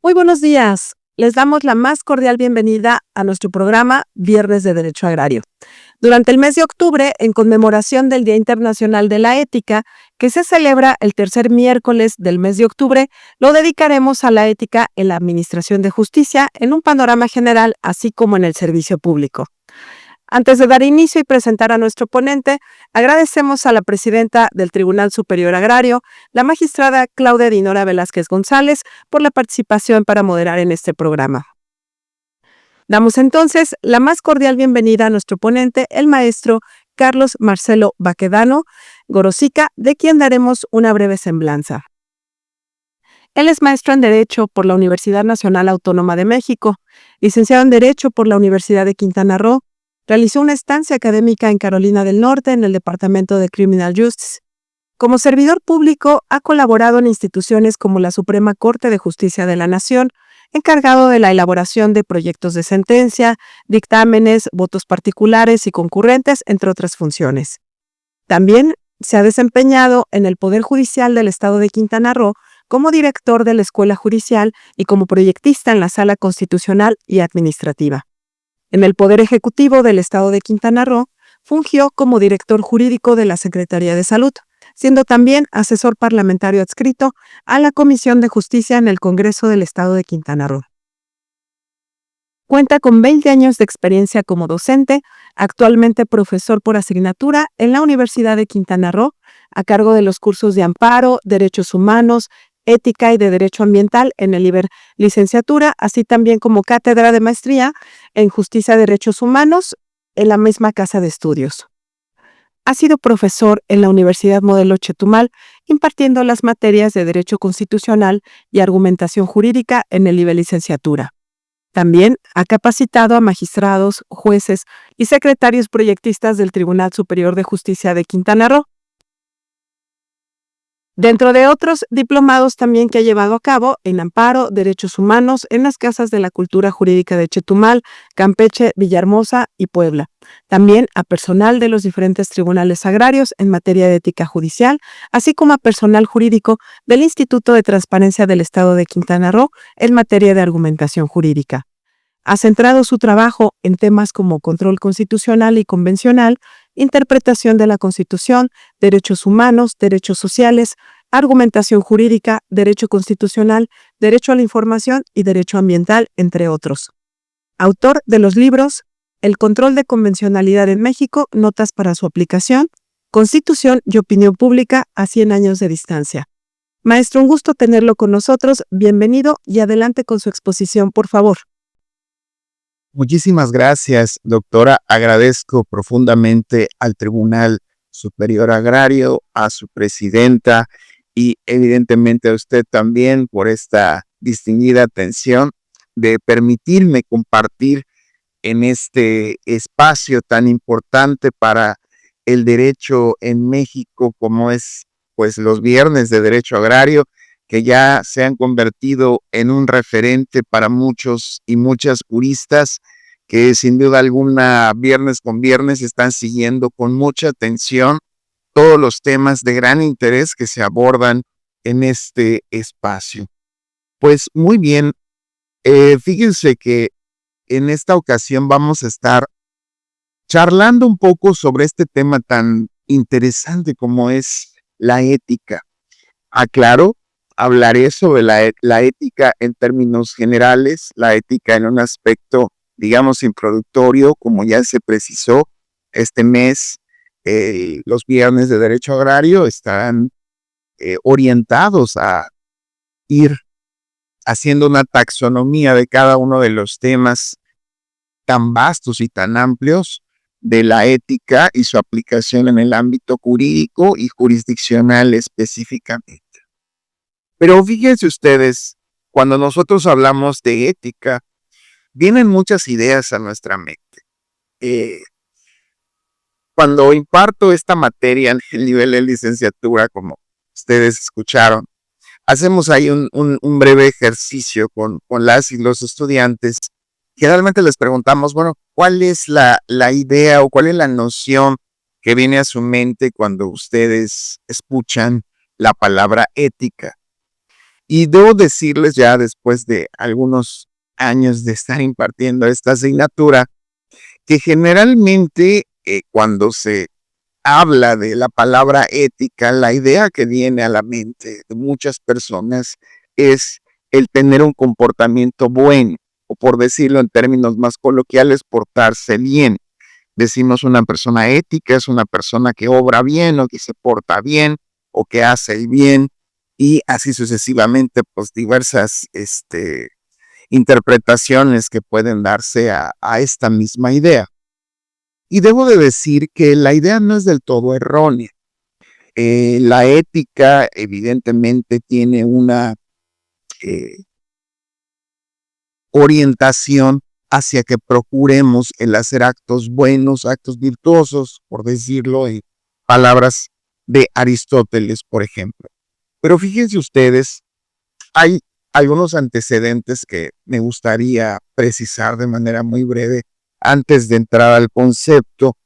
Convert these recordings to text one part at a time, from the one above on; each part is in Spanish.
Muy buenos días. Les damos la más cordial bienvenida a nuestro programa Viernes de Derecho Agrario. Durante el mes de octubre, en conmemoración del Día Internacional de la Ética, que se celebra el tercer miércoles del mes de octubre, lo dedicaremos a la ética en la Administración de Justicia en un panorama general, así como en el servicio público. Antes de dar inicio y presentar a nuestro ponente, agradecemos a la presidenta del Tribunal Superior Agrario, la magistrada Claudia Dinora Velázquez González, por la participación para moderar en este programa. Damos entonces la más cordial bienvenida a nuestro ponente, el maestro Carlos Marcelo Baquedano Gorosica, de quien daremos una breve semblanza. Él es maestro en Derecho por la Universidad Nacional Autónoma de México, licenciado en Derecho por la Universidad de Quintana Roo. Realizó una estancia académica en Carolina del Norte en el Departamento de Criminal Justice. Como servidor público, ha colaborado en instituciones como la Suprema Corte de Justicia de la Nación, encargado de la elaboración de proyectos de sentencia, dictámenes, votos particulares y concurrentes, entre otras funciones. También se ha desempeñado en el Poder Judicial del Estado de Quintana Roo como director de la Escuela Judicial y como proyectista en la Sala Constitucional y Administrativa. En el Poder Ejecutivo del Estado de Quintana Roo, fungió como director jurídico de la Secretaría de Salud, siendo también asesor parlamentario adscrito a la Comisión de Justicia en el Congreso del Estado de Quintana Roo. Cuenta con 20 años de experiencia como docente, actualmente profesor por asignatura en la Universidad de Quintana Roo, a cargo de los cursos de Amparo, Derechos Humanos, Ética y de Derecho Ambiental en el nivel licenciatura, así también como cátedra de maestría en Justicia y Derechos Humanos en la misma casa de estudios. Ha sido profesor en la Universidad Modelo Chetumal, impartiendo las materias de Derecho Constitucional y Argumentación Jurídica en el nivel licenciatura. También ha capacitado a magistrados, jueces y secretarios proyectistas del Tribunal Superior de Justicia de Quintana Roo, dentro de otros diplomados también que ha llevado a cabo en Amparo, Derechos Humanos, en las Casas de la Cultura Jurídica de Chetumal, Campeche, Villahermosa y Puebla. También a personal de los diferentes tribunales agrarios en materia de ética judicial, así como a personal jurídico del Instituto de Transparencia del Estado de Quintana Roo en materia de argumentación jurídica. Ha centrado su trabajo en temas como control constitucional y convencional, interpretación de la Constitución, derechos humanos, derechos sociales, argumentación jurídica, derecho constitucional, derecho a la información y derecho ambiental, entre otros. Autor de los libros El control de convencionalidad en México, notas para su aplicación, Constitución y opinión pública a 100 años de distancia. Maestro, un gusto tenerlo con nosotros. Bienvenido y adelante con su exposición, por favor. Muchísimas gracias, doctora. Agradezco profundamente al Tribunal Superior Agrario, a su presidenta y evidentemente a usted también por esta distinguida atención de permitirme compartir en este espacio tan importante para el derecho en México como es pues los viernes de derecho agrario, que ya se han convertido en un referente para muchos y muchas juristas que sin duda alguna viernes con viernes están siguiendo con mucha atención todos los temas de gran interés que se abordan en este espacio. Pues muy bien, fíjense que en esta ocasión vamos a estar charlando un poco sobre este tema tan interesante como es la ética. Aclaro, hablaré sobre la ética en términos generales, la ética en un aspecto, digamos, introductorio, como ya se precisó este mes. Los viernes de Derecho Agrario estarán orientados a ir haciendo una taxonomía de cada uno de los temas tan vastos y tan amplios de la ética y su aplicación en el ámbito jurídico y jurisdiccional específicamente. Pero fíjense ustedes, cuando nosotros hablamos de ética, vienen muchas ideas a nuestra mente. Cuando imparto esta materia en el nivel de licenciatura, como ustedes escucharon, hacemos ahí un breve ejercicio con las y los estudiantes. Generalmente les preguntamos, bueno, ¿cuál es la idea o cuál es la noción que viene a su mente cuando ustedes escuchan la palabra ética? Y debo decirles ya después de algunos años de estar impartiendo esta asignatura, que generalmente cuando se habla de la palabra ética, la idea que viene a la mente de muchas personas es el tener un comportamiento bueno, o por decirlo en términos más coloquiales, portarse bien. Decimos una persona ética es una persona que obra bien o que se porta bien o que hace el bien y así sucesivamente, pues diversas interpretaciones que pueden darse a esta misma idea. Y debo de decir que la idea no es del todo errónea. La ética evidentemente tiene una orientación hacia que procuremos el hacer actos buenos, actos virtuosos, por decirlo en palabras de Aristóteles, por ejemplo. Pero fíjense ustedes, hay algunos antecedentes que me gustaría precisar de manera muy breve antes de entrar al concepto,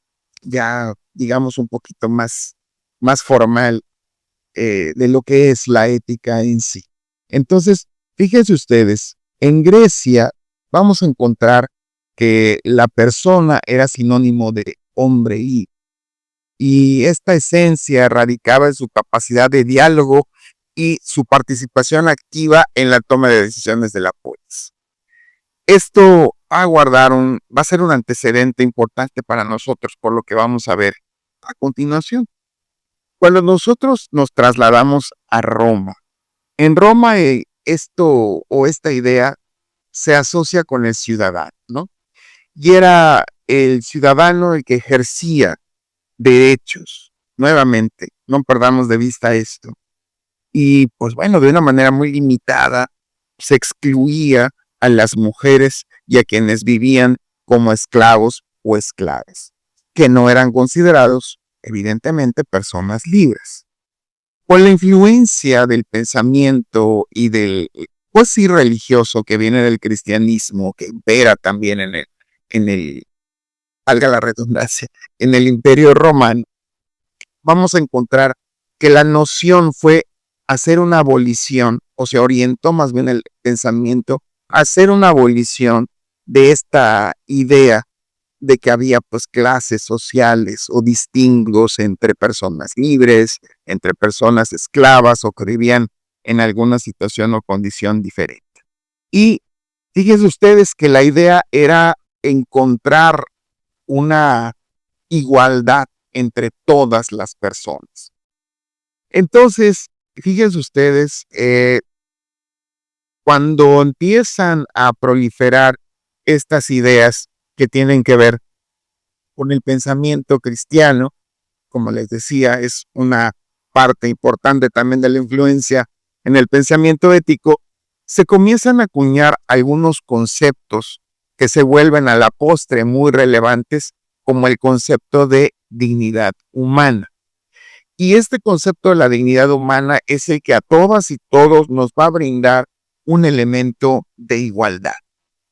ya digamos un poquito más formal de lo que es la ética en sí. Entonces, fíjense ustedes, en Grecia vamos a encontrar que la persona era sinónimo de hombre y esta esencia radicaba en su capacidad de diálogo y su participación activa en la toma de decisiones de la polis. Esto va a ser un antecedente importante para nosotros, por lo que vamos a ver a continuación. Cuando nosotros nos trasladamos a Roma, en Roma esta idea se asocia con el ciudadano, ¿no? Y era el ciudadano el que ejercía derechos. Nuevamente, no perdamos de vista esto. Y pues bueno, de una manera muy limitada, se excluía a las mujeres y a quienes vivían como esclavos o esclavas, que no eran considerados, evidentemente, personas libres. Con la influencia del pensamiento y del, pues sí, religioso que viene del cristianismo, que impera también valga la redundancia, en el Imperio Romano, vamos a encontrar que la noción fue hacer una abolición, o se orientó más bien el pensamiento a hacer una abolición de esta idea de que había pues clases sociales o distingos entre personas libres, entre personas esclavas o que vivían en alguna situación o condición diferente. Y fíjense ustedes que la idea era encontrar una igualdad entre todas las personas. Entonces, fíjense ustedes, cuando empiezan a proliferar estas ideas que tienen que ver con el pensamiento cristiano, como les decía, es una parte importante también de la influencia en el pensamiento ético, se comienzan a acuñar algunos conceptos que se vuelven a la postre muy relevantes, como el concepto de dignidad humana. Y este concepto de la dignidad humana es el que a todas y todos nos va a brindar un elemento de igualdad.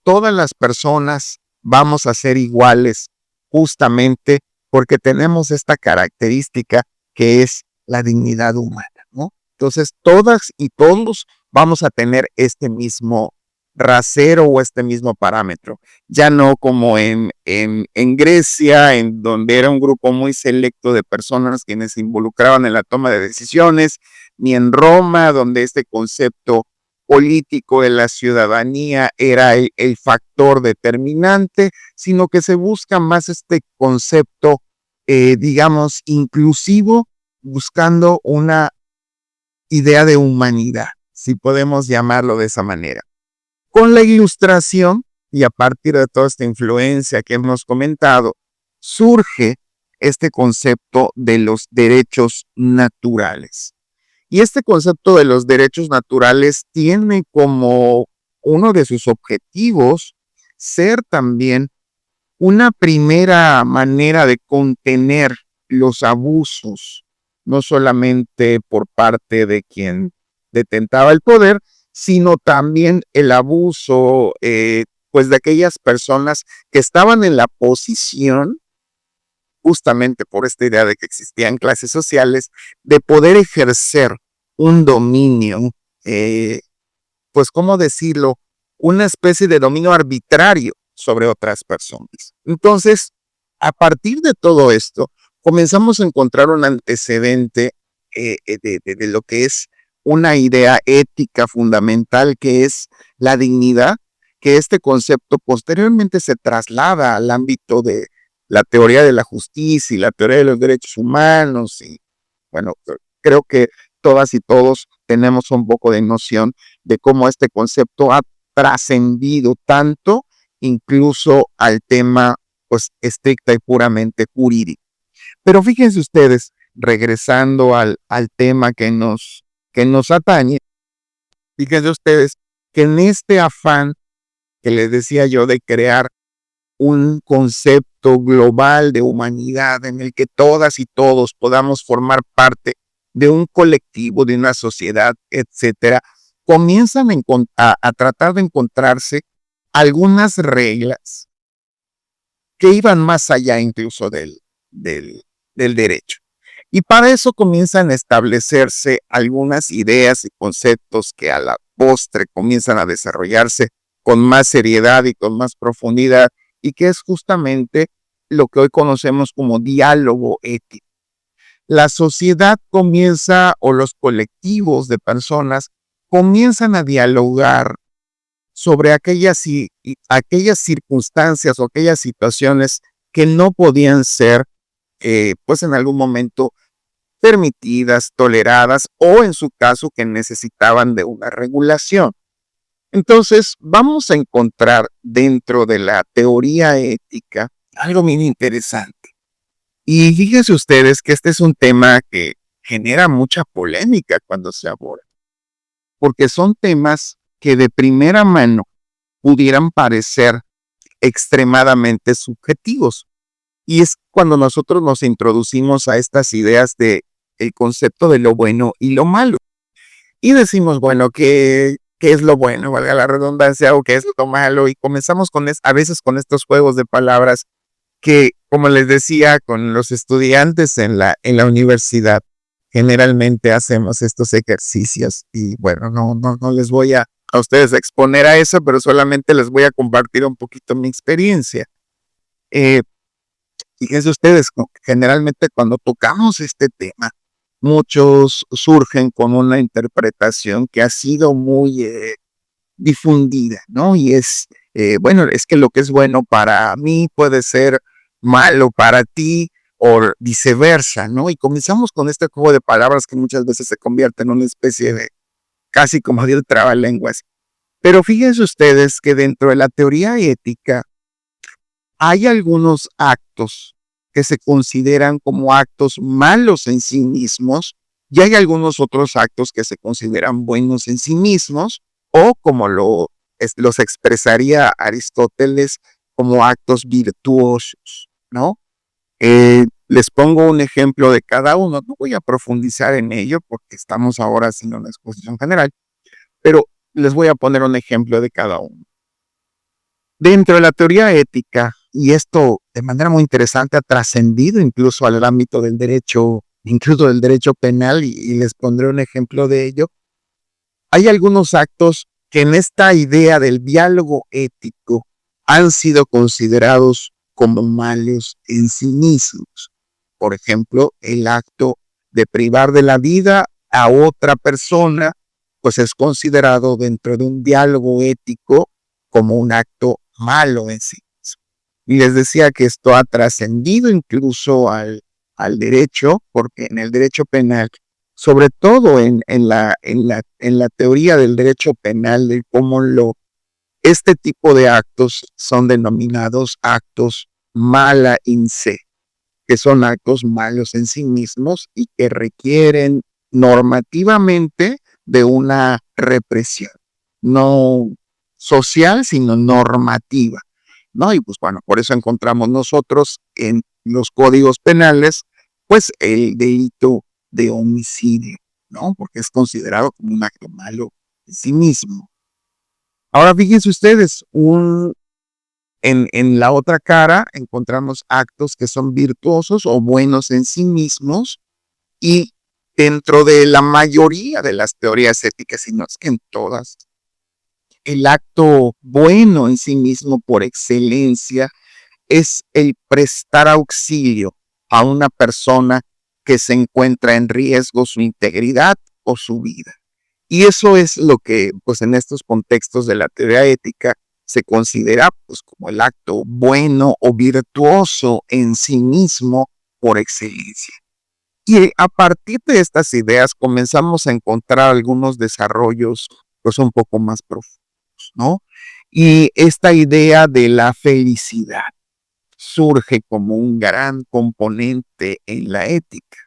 Todas las personas vamos a ser iguales justamente porque tenemos esta característica que es la dignidad humana, ¿no? Entonces, todas y todos vamos a tener este mismo rasero o este mismo parámetro. Ya no como en Grecia, en donde era un grupo muy selecto de personas quienes se involucraban en la toma de decisiones, ni en Roma, donde este concepto político de la ciudadanía era el factor determinante, sino que se busca más este concepto, digamos, inclusivo, buscando una idea de humanidad, si podemos llamarlo de esa manera. Con la Ilustración, y a partir de toda esta influencia que hemos comentado, surge este concepto de los derechos naturales. Y este concepto de los derechos naturales tiene como uno de sus objetivos ser también una primera manera de contener los abusos, no solamente por parte de quien detentaba el poder, sino también el abuso, pues de aquellas personas que estaban en la posición, justamente por esta idea de que existían clases sociales, de poder ejercer un dominio, pues, ¿cómo decirlo? Una especie de dominio arbitrario sobre otras personas. Entonces, a partir de todo esto, comenzamos a encontrar un antecedente de lo que es una idea ética fundamental, que es la dignidad, que este concepto posteriormente se traslada al ámbito de la teoría de la justicia y la teoría de los derechos humanos. Y bueno, creo que todas y todos tenemos un poco de noción de cómo este concepto ha trascendido tanto incluso al tema pues estricta y puramente jurídico. Pero fíjense ustedes, regresando al tema que nos atañe, fíjense ustedes que en este afán que les decía yo de crear un concepto global de humanidad en el que todas y todos podamos formar parte de un colectivo, de una sociedad, etcétera, comienzan a tratar de encontrarse algunas reglas que iban más allá incluso del derecho. Y para eso comienzan a establecerse algunas ideas y conceptos que a la postre comienzan a desarrollarse con más seriedad y con más profundidad, y que es justamente lo que hoy conocemos como diálogo ético. La sociedad comienza, o los colectivos de personas comienzan a dialogar sobre aquellas circunstancias o aquellas situaciones que no podían ser, pues en algún momento permitidas, toleradas, o en su caso que necesitaban de una regulación. Entonces, vamos a encontrar dentro de la teoría ética algo bien interesante. Y fíjense ustedes que este es un tema que genera mucha polémica cuando se aborda, porque son temas que de primera mano pudieran parecer extremadamente subjetivos. Y es cuando nosotros nos introducimos a estas ideas de el concepto de lo bueno y lo malo. Y decimos, bueno, ¿qué es lo bueno? Valga la redundancia, o qué es lo malo. Y comenzamos a veces con estos juegos de palabras que, como les decía, con los estudiantes en la universidad, generalmente hacemos estos ejercicios. Y bueno, no les voy a ustedes a exponer a eso, pero solamente les voy a compartir un poquito mi experiencia. Fíjense ustedes, generalmente cuando tocamos este tema, muchos surgen con una interpretación que ha sido muy difundida, ¿no? Y es, bueno, es que lo que es bueno para mí puede ser malo para ti, o viceversa, ¿no? Y comenzamos con este juego de palabras que muchas veces se convierte en una especie de casi como de trabalenguas. Pero fíjense ustedes que dentro de la teoría ética hay algunos actos que se consideran como actos malos en sí mismos, y hay algunos otros actos que se consideran buenos en sí mismos, o como los expresaría Aristóteles, como actos virtuosos, ¿no? Les pongo un ejemplo de cada uno. No voy a profundizar en ello porque estamos ahora haciendo una exposición general, pero les voy a poner un ejemplo de cada uno. Dentro de la teoría ética, y esto de manera muy interesante ha trascendido incluso al ámbito del derecho, incluso del derecho penal, y les pondré un ejemplo de ello, hay algunos actos que en esta idea del diálogo ético han sido considerados como malos en sí mismos. Por ejemplo, el acto de privar de la vida a otra persona, pues es considerado dentro de un diálogo ético como un acto malo en sí. Y les decía que esto ha trascendido incluso al derecho, porque en el derecho penal, sobre todo en la teoría del derecho penal, de cómo este tipo de actos son denominados actos mala in se, que son actos malos en sí mismos y que requieren normativamente de una represión, no social, sino normativa, ¿no? Y pues bueno, por eso encontramos nosotros en los códigos penales, pues el delito de homicidio, ¿no? Porque es considerado como un acto malo en sí mismo. Ahora fíjense ustedes, en la otra cara encontramos actos que son virtuosos o buenos en sí mismos, y dentro de la mayoría de las teorías éticas, y no es que en todas, el acto bueno en sí mismo por excelencia es el prestar auxilio a una persona que se encuentra en riesgo su integridad o su vida. Y eso es lo que, pues en estos contextos de la teoría ética, se considera pues como el acto bueno o virtuoso en sí mismo por excelencia. Y a partir de estas ideas comenzamos a encontrar algunos desarrollos pues un poco más profundos, ¿no? Y esta idea de la felicidad surge como un gran componente en la ética.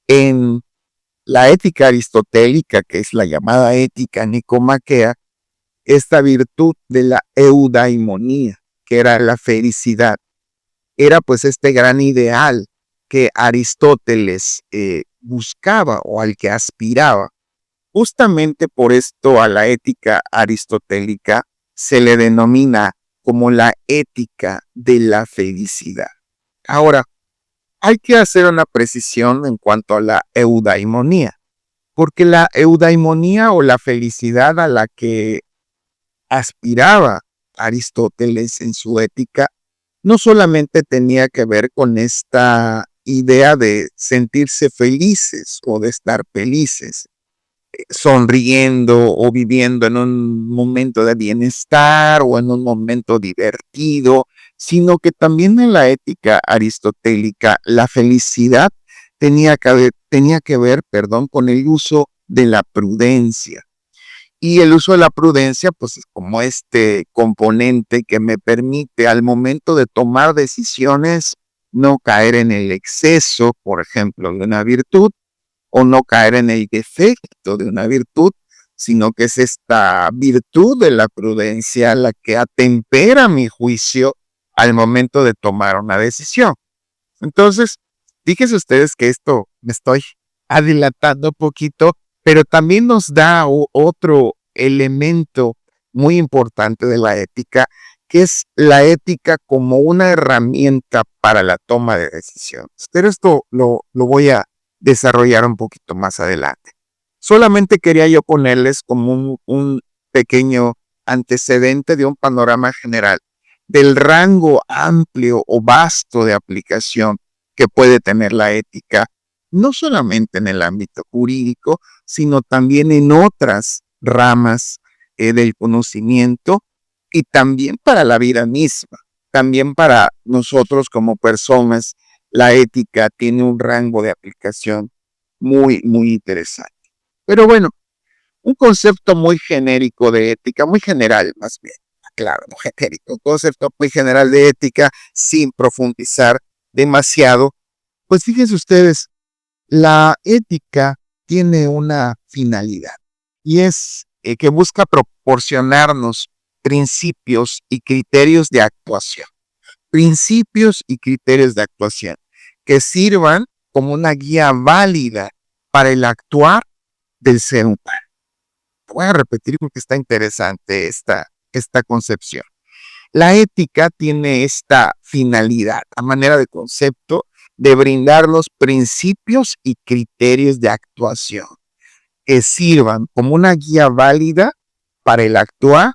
En la ética aristotélica, que es la llamada ética nicomaquea, esta virtud de la eudaimonía, que era la felicidad, era pues este gran ideal que Aristóteles buscaba o al que aspiraba. Justamente por esto a la ética aristotélica se le denomina como la ética de la felicidad. Ahora, hay que hacer una precisión en cuanto a la eudaimonía, porque la eudaimonía o la felicidad a la que aspiraba Aristóteles en su ética no solamente tenía que ver con esta idea de sentirse felices o de estar felices, sonriendo o viviendo en un momento de bienestar o en un momento divertido, sino que también en la ética aristotélica la felicidad tenía que ver, con el uso de la prudencia. Y el uso de la prudencia, pues es como este componente que me permite al momento de tomar decisiones no caer en el exceso, por ejemplo, de una virtud, o no caer en el defecto de una virtud, sino que es esta virtud de la prudencia la que atempera mi juicio al momento de tomar una decisión. Entonces, fíjense ustedes que esto me estoy adelantando un poquito, pero también nos da otro elemento muy importante de la ética, que es la ética como una herramienta para la toma de decisiones. Pero esto lo voy a desarrollar un poquito más adelante. Solamente quería yo ponerles como un pequeño antecedente de un panorama general del rango amplio o vasto de aplicación que puede tener la ética, no solamente en el ámbito jurídico, sino también en otras ramas del conocimiento y también para la vida misma, también para nosotros como personas. La ética tiene un rango de aplicación muy, muy interesante. Pero bueno, un concepto muy genérico de ética, muy general más bien, claro, no genérico, un concepto muy general de ética sin profundizar demasiado. Pues fíjense ustedes, la ética tiene una finalidad y es que busca proporcionarnos principios y criterios de actuación. Principios y criterios de actuación que sirvan como una guía válida para el actuar del ser humano. Voy a repetir porque está interesante esta concepción. La ética tiene esta finalidad, a manera de concepto, de brindarnos principios y criterios de actuación que sirvan como una guía válida para el actuar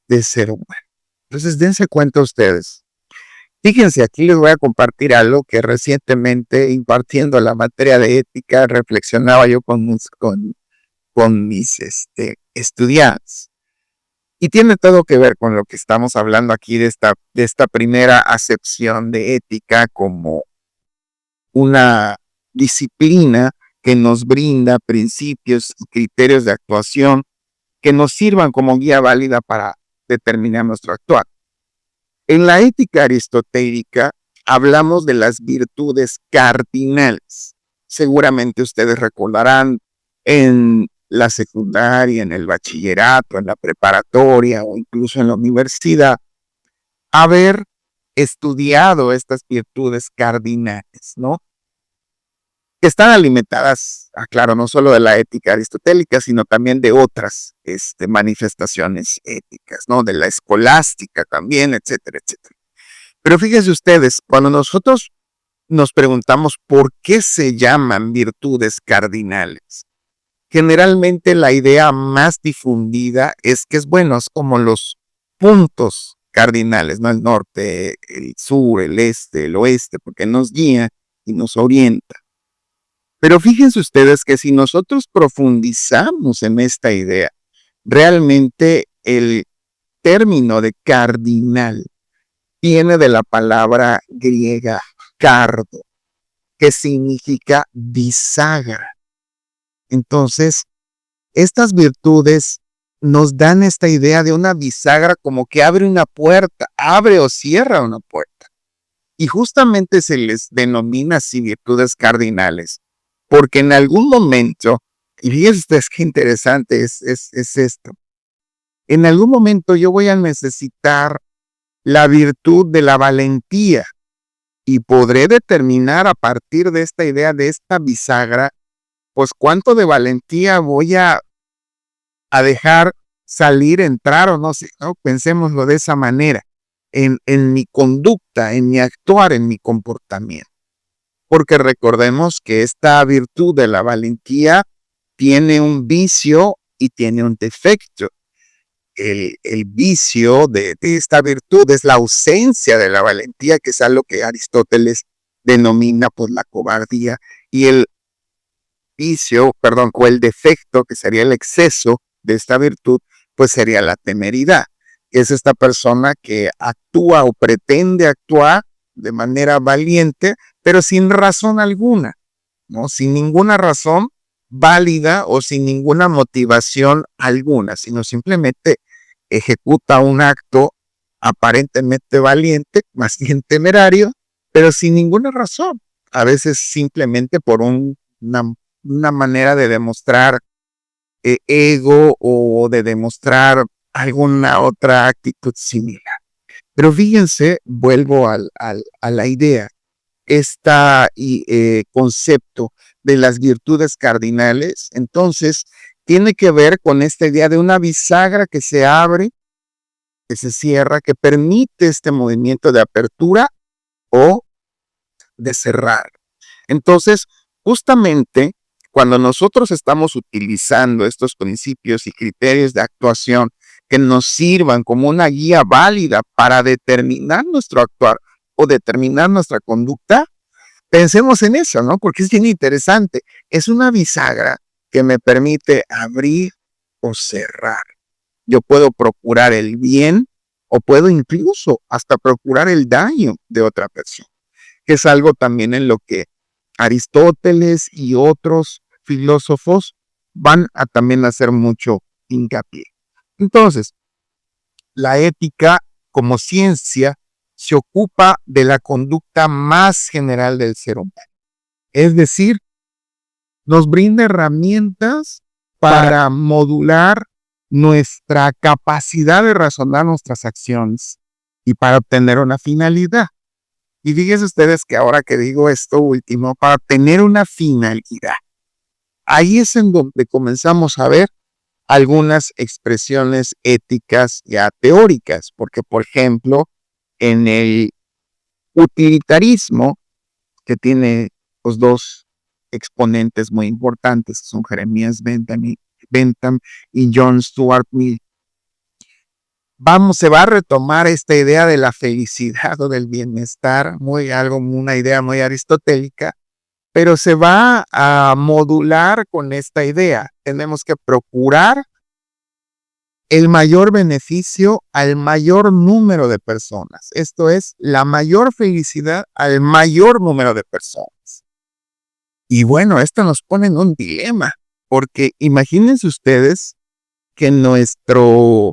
del ser humano. Entonces, dense cuenta ustedes. Fíjense, aquí les voy a compartir algo que recientemente, impartiendo la materia de ética, reflexionaba yo con mis estudiantes. Y tiene todo que ver con lo que estamos hablando aquí de esta primera acepción de ética como una disciplina que nos brinda principios y criterios de actuación que nos sirvan como guía válida para determinar nuestro actuar. En la ética aristotélica hablamos de las virtudes cardinales. Seguramente ustedes recordarán en la secundaria, en el bachillerato, en la preparatoria o incluso en la universidad, haber estudiado estas virtudes cardinales, ¿no? Que están alimentadas, claro, no solo de la ética aristotélica, sino también de otras manifestaciones éticas, ¿no? De la escolástica también, etcétera, etcétera. Pero fíjense ustedes, cuando nosotros nos preguntamos por qué se llaman virtudes cardinales, generalmente la idea más difundida es que es bueno, es como los puntos cardinales, ¿no? El norte, el sur, el este, el oeste, porque nos guía y nos orienta. Pero fíjense ustedes que si nosotros profundizamos en esta idea, realmente el término de cardinal viene de la palabra griega cardo, que significa bisagra. Entonces, estas virtudes nos dan esta idea de una bisagra como que abre una puerta, abre o cierra una puerta. Y justamente se les denomina así virtudes cardinales, porque en algún momento, y fíjense ustedes qué interesante es esto, en algún momento yo voy a necesitar la virtud de la valentía y podré determinar a partir de esta idea, de esta bisagra, pues cuánto de valentía voy a dejar salir, entrar o no sé, ¿no? Pensémoslo de esa manera, en mi conducta, en mi actuar, en mi comportamiento. Porque recordemos que esta virtud de la valentía tiene un vicio y tiene un defecto. El vicio de esta virtud es la ausencia de la valentía, que es algo que Aristóteles denomina por la cobardía, y el vicio, perdón, o el defecto, que sería el exceso de esta virtud, pues sería la temeridad. Es esta persona que actúa o pretende actuar de manera valiente, pero sin razón alguna, ¿no? Sin ninguna razón válida o sin ninguna motivación alguna, sino simplemente ejecuta un acto aparentemente valiente, más bien temerario, pero sin ninguna razón. A veces simplemente por una manera de demostrar ego o de demostrar alguna otra actitud similar. Pero fíjense, vuelvo a la idea, este concepto de las virtudes cardinales, entonces tiene que ver con esta idea de una bisagra que se abre, que se cierra, que permite este movimiento de apertura o de cerrar. Entonces, justamente cuando nosotros estamos utilizando estos principios y criterios de actuación que nos sirvan como una guía válida para determinar nuestro actuar o determinar nuestra conducta, pensemos en eso, ¿no? Porque es bien interesante. Es una bisagra que me permite abrir o cerrar. Yo puedo procurar el bien o puedo incluso hasta procurar el daño de otra persona, que es algo también en lo que Aristóteles y otros filósofos van a también hacer mucho hincapié. Entonces, la ética como ciencia se ocupa de la conducta más general del ser humano. Es decir, nos brinda herramientas para modular nuestra capacidad de razonar nuestras acciones y para obtener una finalidad. Y fíjense ustedes que ahora que digo esto último, para obtener una finalidad, ahí es en donde comenzamos a ver algunas expresiones éticas ya teóricas, porque por ejemplo, en el utilitarismo, que tiene los dos exponentes muy importantes, que son Jeremías Bentham y John Stuart Mill, se va a retomar esta idea de la felicidad o del bienestar, una idea muy aristotélica, pero se va a modular con esta idea. Tenemos que procurar el mayor beneficio al mayor número de personas. Esto es, la mayor felicidad al mayor número de personas. Y bueno, esto nos pone en un dilema, porque imagínense ustedes que nuestra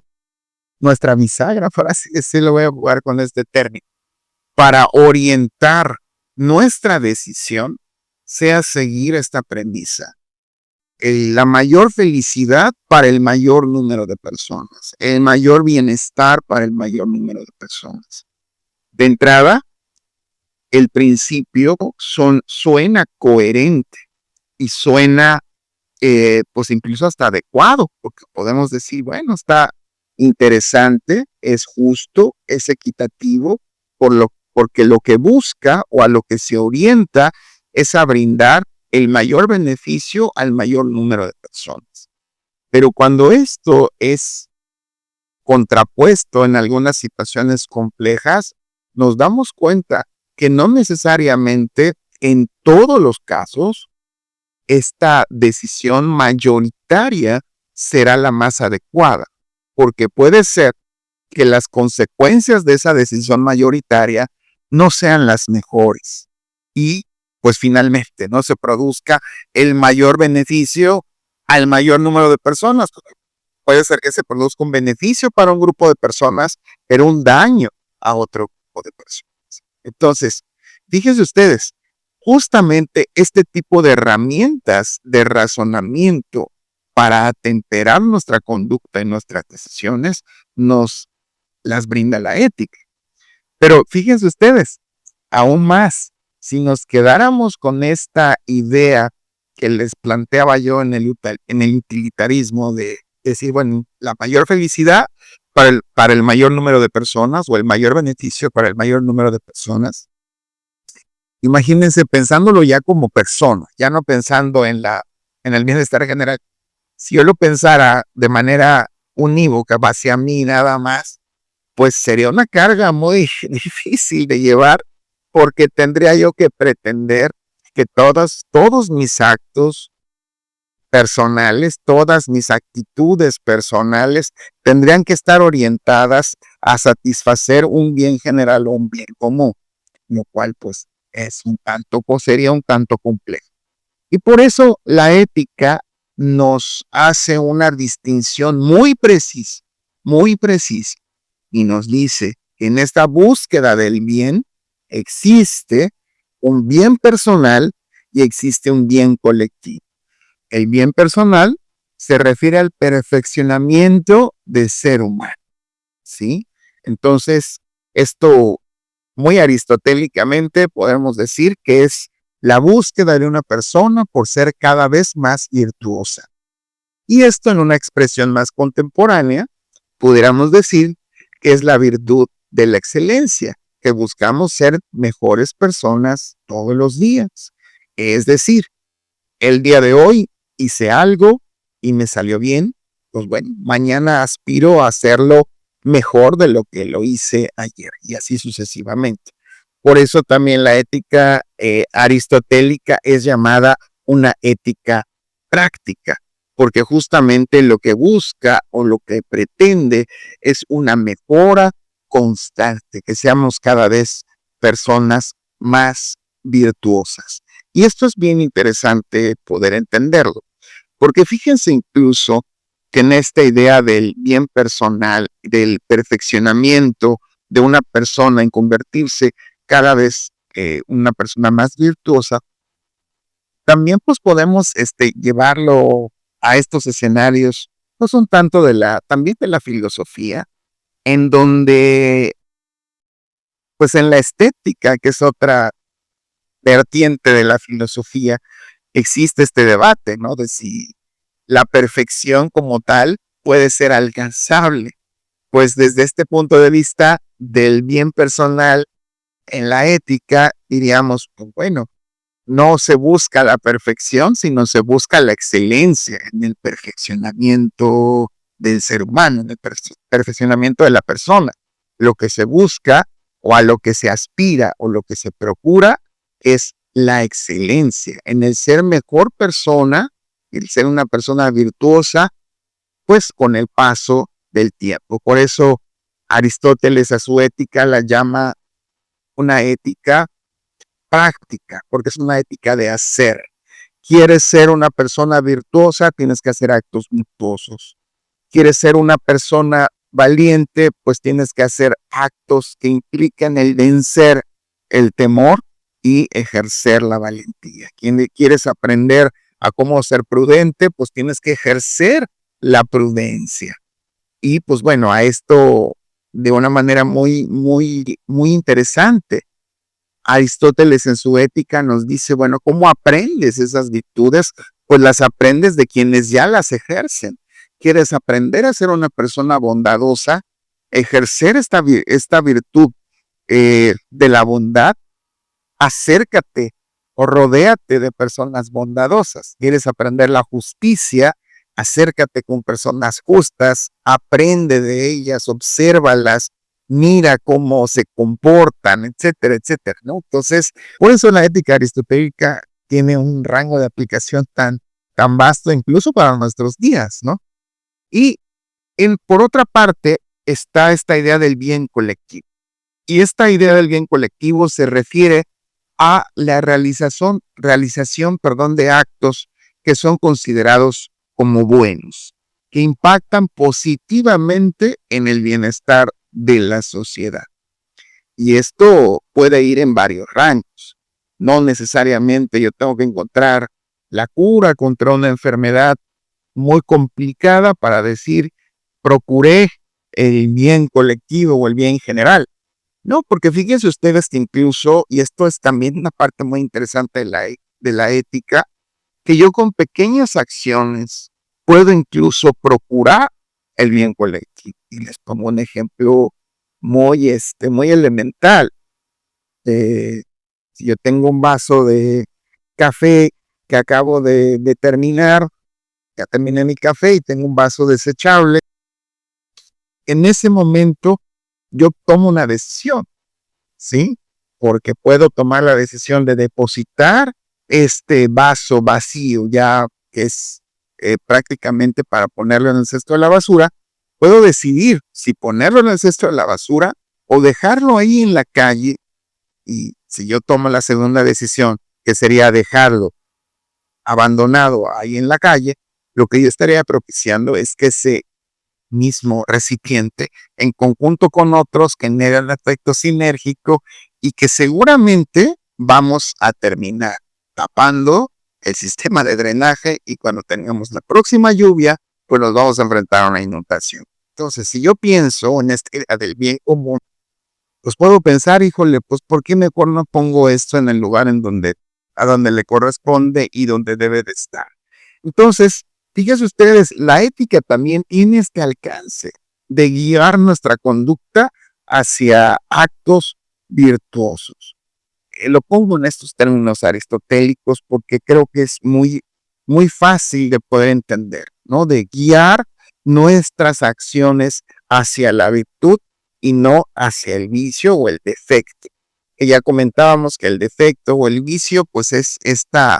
bisagra, por así decirlo, voy a jugar con este término, para orientar nuestra decisión sea seguir esta premisa. la mayor felicidad para el mayor número de personas, el mayor bienestar para el mayor número de personas. De entrada, el principio suena coherente y suena pues incluso hasta adecuado, porque podemos decir, bueno, está interesante, es justo, es equitativo, porque lo que busca o a lo que se orienta es a brindar el mayor beneficio al mayor número de personas. Pero cuando esto es contrapuesto en algunas situaciones complejas, nos damos cuenta que no necesariamente en todos los casos esta decisión mayoritaria será la más adecuada, porque puede ser que las consecuencias de esa decisión mayoritaria no sean las mejores y pues finalmente no se produzca el mayor beneficio al mayor número de personas. Puede ser que se produzca un beneficio para un grupo de personas, pero un daño a otro grupo de personas. Entonces, fíjense ustedes, justamente este tipo de herramientas de razonamiento para atemperar nuestra conducta y nuestras decisiones nos las brinda la ética. Pero fíjense ustedes, aún más, si nos quedáramos con esta idea que les planteaba yo en el utilitarismo de decir, bueno, la mayor felicidad para el mayor número de personas o el mayor beneficio para el mayor número de personas. Imagínense pensándolo ya como persona, ya no pensando en el bienestar general. Si yo lo pensara de manera unívoca hacia mí nada más, pues sería una carga muy difícil de llevar, porque tendría yo que pretender que todos mis actos personales, todas mis actitudes personales tendrían que estar orientadas a satisfacer un bien general o un bien común, lo cual pues sería un tanto complejo. Y por eso la ética nos hace una distinción muy precisa, y nos dice que en esta búsqueda del bien existe un bien personal y existe un bien colectivo. El bien personal se refiere al perfeccionamiento del ser humano, ¿sí? Entonces, esto muy aristotélicamente podemos decir que es la búsqueda de una persona por ser cada vez más virtuosa. Y esto en una expresión más contemporánea, pudiéramos decir que es la virtud de la excelencia, que buscamos ser mejores personas todos los días. Es decir, el día de hoy hice algo y me salió bien, pues bueno, mañana aspiro a hacerlo mejor de lo que lo hice ayer y así sucesivamente. Por eso también la ética aristotélica es llamada una ética práctica, porque justamente lo que busca o lo que pretende es una mejora constante, que seamos cada vez personas más virtuosas. Y esto es bien interesante poder entenderlo, porque fíjense incluso que en esta idea del bien personal, del perfeccionamiento de una persona en convertirse cada vez una persona más virtuosa, también pues podemos llevarlo a estos escenarios, pues un tanto también de la filosofía, en donde pues en la estética, que es otra vertiente de la filosofía, existe este debate, ¿no? De si la perfección como tal puede ser alcanzable. Pues desde este punto de vista del bien personal en la ética, diríamos, pues bueno, no se busca la perfección, sino se busca la excelencia en el perfeccionamiento del ser humano, en el perfeccionamiento de la persona. Lo que se busca o a lo que se aspira o lo que se procura es la excelencia en el ser mejor persona, el ser una persona virtuosa, pues con el paso del tiempo. Por eso Aristóteles a su ética la llama una ética práctica, porque es una ética de hacer. ¿Quieres ser una persona virtuosa? Tienes que hacer actos virtuosos. ¿Quieres ser una persona valiente? Pues tienes que hacer actos que implican el vencer el temor y ejercer la valentía. ¿Quieres aprender a cómo ser prudente, pues tienes que ejercer la prudencia. Y pues bueno, a esto de una manera muy, muy, muy interesante. Aristóteles en su Ética nos dice, bueno, ¿cómo aprendes esas virtudes? Pues las aprendes de quienes ya las ejercen. ¿Quieres aprender a ser una persona bondadosa? Ejercer esta virtud de la bondad, acércate o rodéate de personas bondadosas. ¿Quieres aprender la justicia? Acércate con personas justas, aprende de ellas, obsérvalas, mira cómo se comportan, etcétera, etcétera, ¿no? Entonces, por eso la ética aristotélica tiene un rango de aplicación tan vasto incluso para nuestros días, ¿no? Y por otra parte está esta idea del bien colectivo. Y esta idea del bien colectivo se refiere a la realización de actos que son considerados como buenos, que impactan positivamente en el bienestar de la sociedad. Y esto puede ir en varios rangos. No necesariamente yo tengo que encontrar la cura contra una enfermedad muy complicada para decir, procuré el bien colectivo o el bien general. No, porque fíjense ustedes que incluso, y esto es también una parte muy interesante de la ética, que yo con pequeñas acciones puedo incluso procurar el bien colectivo. Y les pongo un ejemplo muy elemental. Si yo tengo un vaso de café que acabo de terminar, ya terminé mi café y tengo un vaso desechable, en ese momento yo tomo una decisión, ¿sí? Porque puedo tomar la decisión de depositar este vaso vacío, ya que es prácticamente para ponerlo en el cesto de la basura. Puedo decidir si ponerlo en el cesto de la basura o dejarlo ahí en la calle. Y si yo tomo la segunda decisión, que sería dejarlo abandonado ahí en la calle, lo que yo estaría propiciando es que ese mismo recipiente, en conjunto con otros, generan efecto sinérgico y que seguramente vamos a terminar tapando el sistema de drenaje y cuando tengamos la próxima lluvia, pues nos vamos a enfrentar a una inundación. Entonces, si yo pienso en esta idea del bien común, pues puedo pensar, híjole, pues ¿por qué mejor no pongo esto en el lugar a donde le corresponde y donde debe de estar? Entonces, fíjense ustedes, la ética también tiene este alcance de guiar nuestra conducta hacia actos virtuosos. Lo pongo en estos términos aristotélicos porque creo que es muy, muy fácil de poder entender, ¿no? De guiar nuestras acciones hacia la virtud y no hacia el vicio o el defecto. Que ya comentábamos que el defecto o el vicio, pues es esta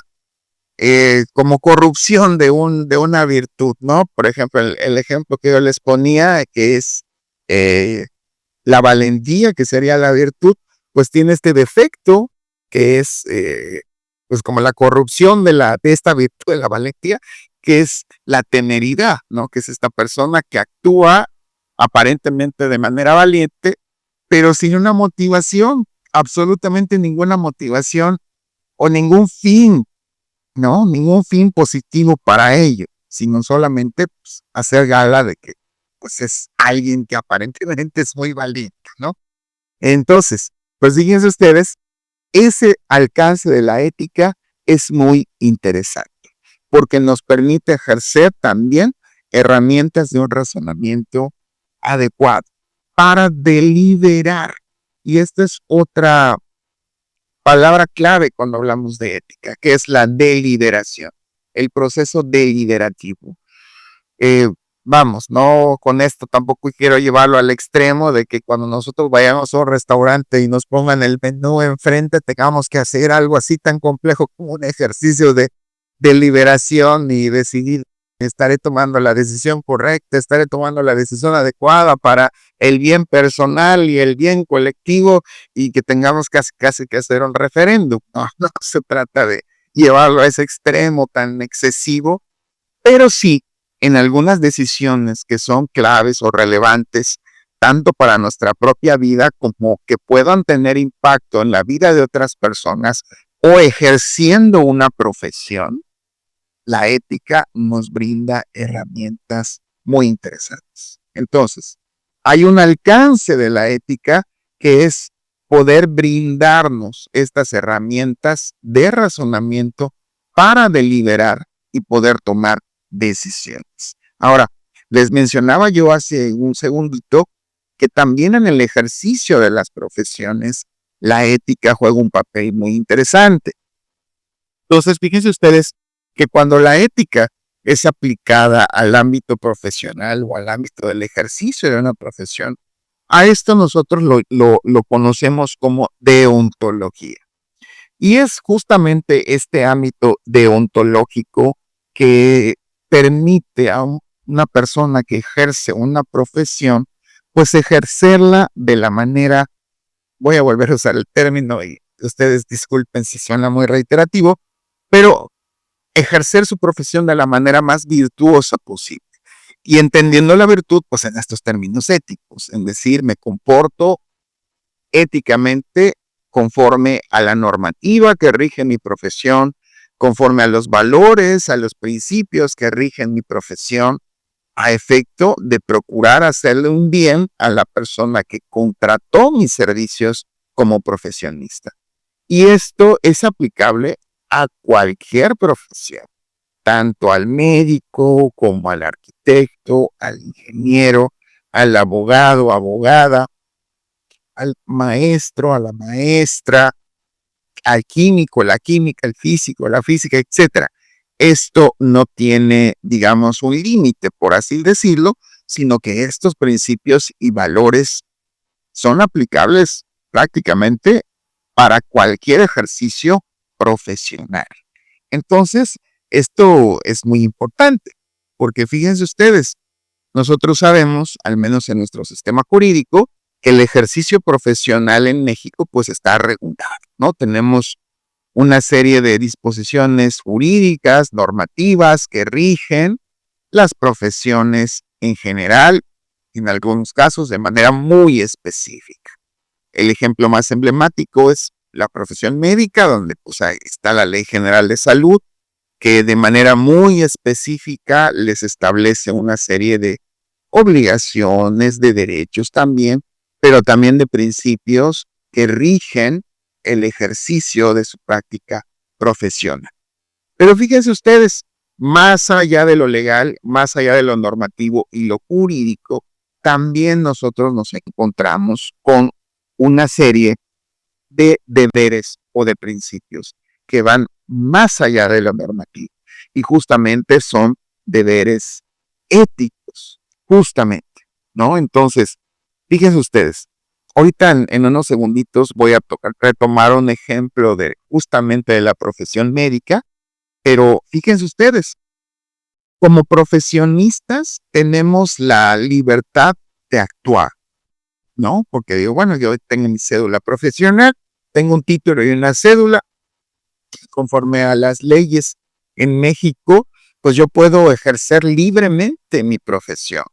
como corrupción de una virtud, ¿no? Por ejemplo, el ejemplo que yo les ponía, que es la valentía, que sería la virtud, pues tiene este defecto, que es pues como la corrupción de esta virtud de la valentía, que es la temeridad, ¿no? Que es esta persona que actúa aparentemente de manera valiente, pero sin una motivación, absolutamente ninguna motivación o ningún fin, ¿no? Ningún fin positivo para ello, sino solamente pues, hacer gala de que pues es alguien que aparentemente es muy valiente, ¿no? Entonces, pues fíjense ustedes, ese alcance de la ética es muy interesante, porque nos permite ejercer también herramientas de un razonamiento adecuado para deliberar. Y esta es otra palabra clave cuando hablamos de ética, que es la deliberación, el proceso deliberativo. Vamos, no con esto tampoco quiero llevarlo al extremo de que cuando nosotros vayamos a un restaurante y nos pongan el menú enfrente tengamos que hacer algo así tan complejo como un ejercicio de deliberación y decidir, estaré tomando la decisión correcta, estaré tomando la decisión adecuada para el bien personal y el bien colectivo y que tengamos casi que hacer un referéndum. No, no se trata de llevarlo a ese extremo tan excesivo, pero sí en algunas decisiones que son claves o relevantes, tanto para nuestra propia vida como que puedan tener impacto en la vida de otras personas o ejerciendo una profesión, la ética nos brinda herramientas muy interesantes. Entonces, hay un alcance de la ética que es poder brindarnos estas herramientas de razonamiento para deliberar y poder tomar decisiones. Ahora, les mencionaba yo hace un segundito que también en el ejercicio de las profesiones la ética juega un papel muy interesante. Entonces, fíjense ustedes que cuando la ética es aplicada al ámbito profesional o al ámbito del ejercicio de una profesión, a esto nosotros lo conocemos como deontología. Y es justamente este ámbito deontológico que permite a una persona que ejerce una profesión, pues ejercerla de la manera, voy a volver a usar el término y ustedes disculpen si suena muy reiterativo, pero ejercer su profesión de la manera más virtuosa posible. Y entendiendo la virtud, pues en estos términos éticos, en decir, me comporto éticamente conforme a la normativa que rige mi profesión, conforme a los valores, a los principios que rigen mi profesión, a efecto de procurar hacerle un bien a la persona que contrató mis servicios como profesionista. Y esto es aplicable a cualquier profesión, tanto al médico como al arquitecto, al ingeniero, al abogado, abogada, al maestro, a la maestra, al químico, la química, el físico, la física, etc. Esto no tiene, digamos, un límite, por así decirlo, sino que estos principios y valores son aplicables prácticamente para cualquier ejercicio profesional. Entonces, esto es muy importante, porque fíjense ustedes, nosotros sabemos, al menos en nuestro sistema jurídico, que el ejercicio profesional en México pues está regulado, ¿no? Tenemos una serie de disposiciones jurídicas, normativas que rigen las profesiones en general, en algunos casos de manera muy específica. El ejemplo más emblemático es la profesión médica, donde pues, está la Ley General de Salud, que de manera muy específica les establece una serie de obligaciones, de derechos también, pero también de principios que rigen el ejercicio de su práctica profesional. Pero fíjense ustedes, más allá de lo legal, más allá de lo normativo y lo jurídico, también nosotros nos encontramos con una serie de deberes o de principios que van más allá de lo normativo y justamente son deberes éticos, justamente, ¿no? Entonces, fíjense ustedes, ahorita en unos segunditos voy a retomar un ejemplo de justamente de la profesión médica, pero fíjense ustedes, como profesionistas tenemos la libertad de actuar, ¿no? Porque digo, bueno, yo tengo mi cédula profesional, tengo un título y una cédula, conforme a las leyes en México, pues yo puedo ejercer libremente mi profesión.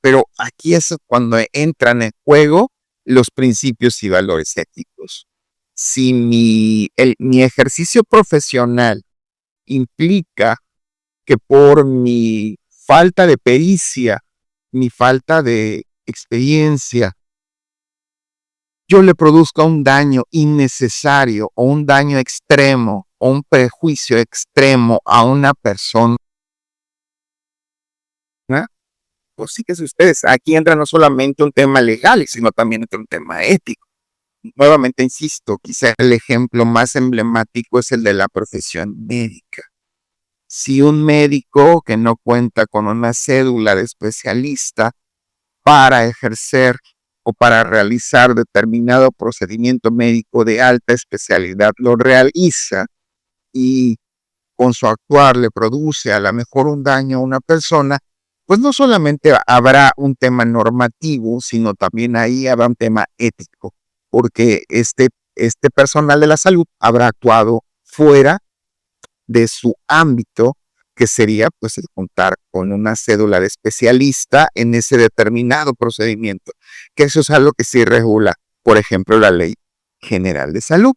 Pero aquí es cuando entran en juego los principios y valores éticos. Si mi ejercicio profesional implica que por mi falta de pericia, mi falta de experiencia, yo le produzca un daño innecesario o un daño extremo o un prejuicio extremo a una persona, pues sí que si ustedes, aquí entra no solamente un tema legal, sino también entra un tema ético. Nuevamente insisto, quizá el ejemplo más emblemático es el de la profesión médica. Si un médico que no cuenta con una cédula de especialista para ejercer o para realizar determinado procedimiento médico de alta especialidad lo realiza y con su actuar le produce a lo mejor un daño a una persona, pues no solamente habrá un tema normativo, sino también ahí habrá un tema ético, porque este personal de la salud habrá actuado fuera de su ámbito, que sería pues el contar con una cédula de especialista en ese determinado procedimiento, que eso es algo que sí regula, por ejemplo, la Ley General de Salud.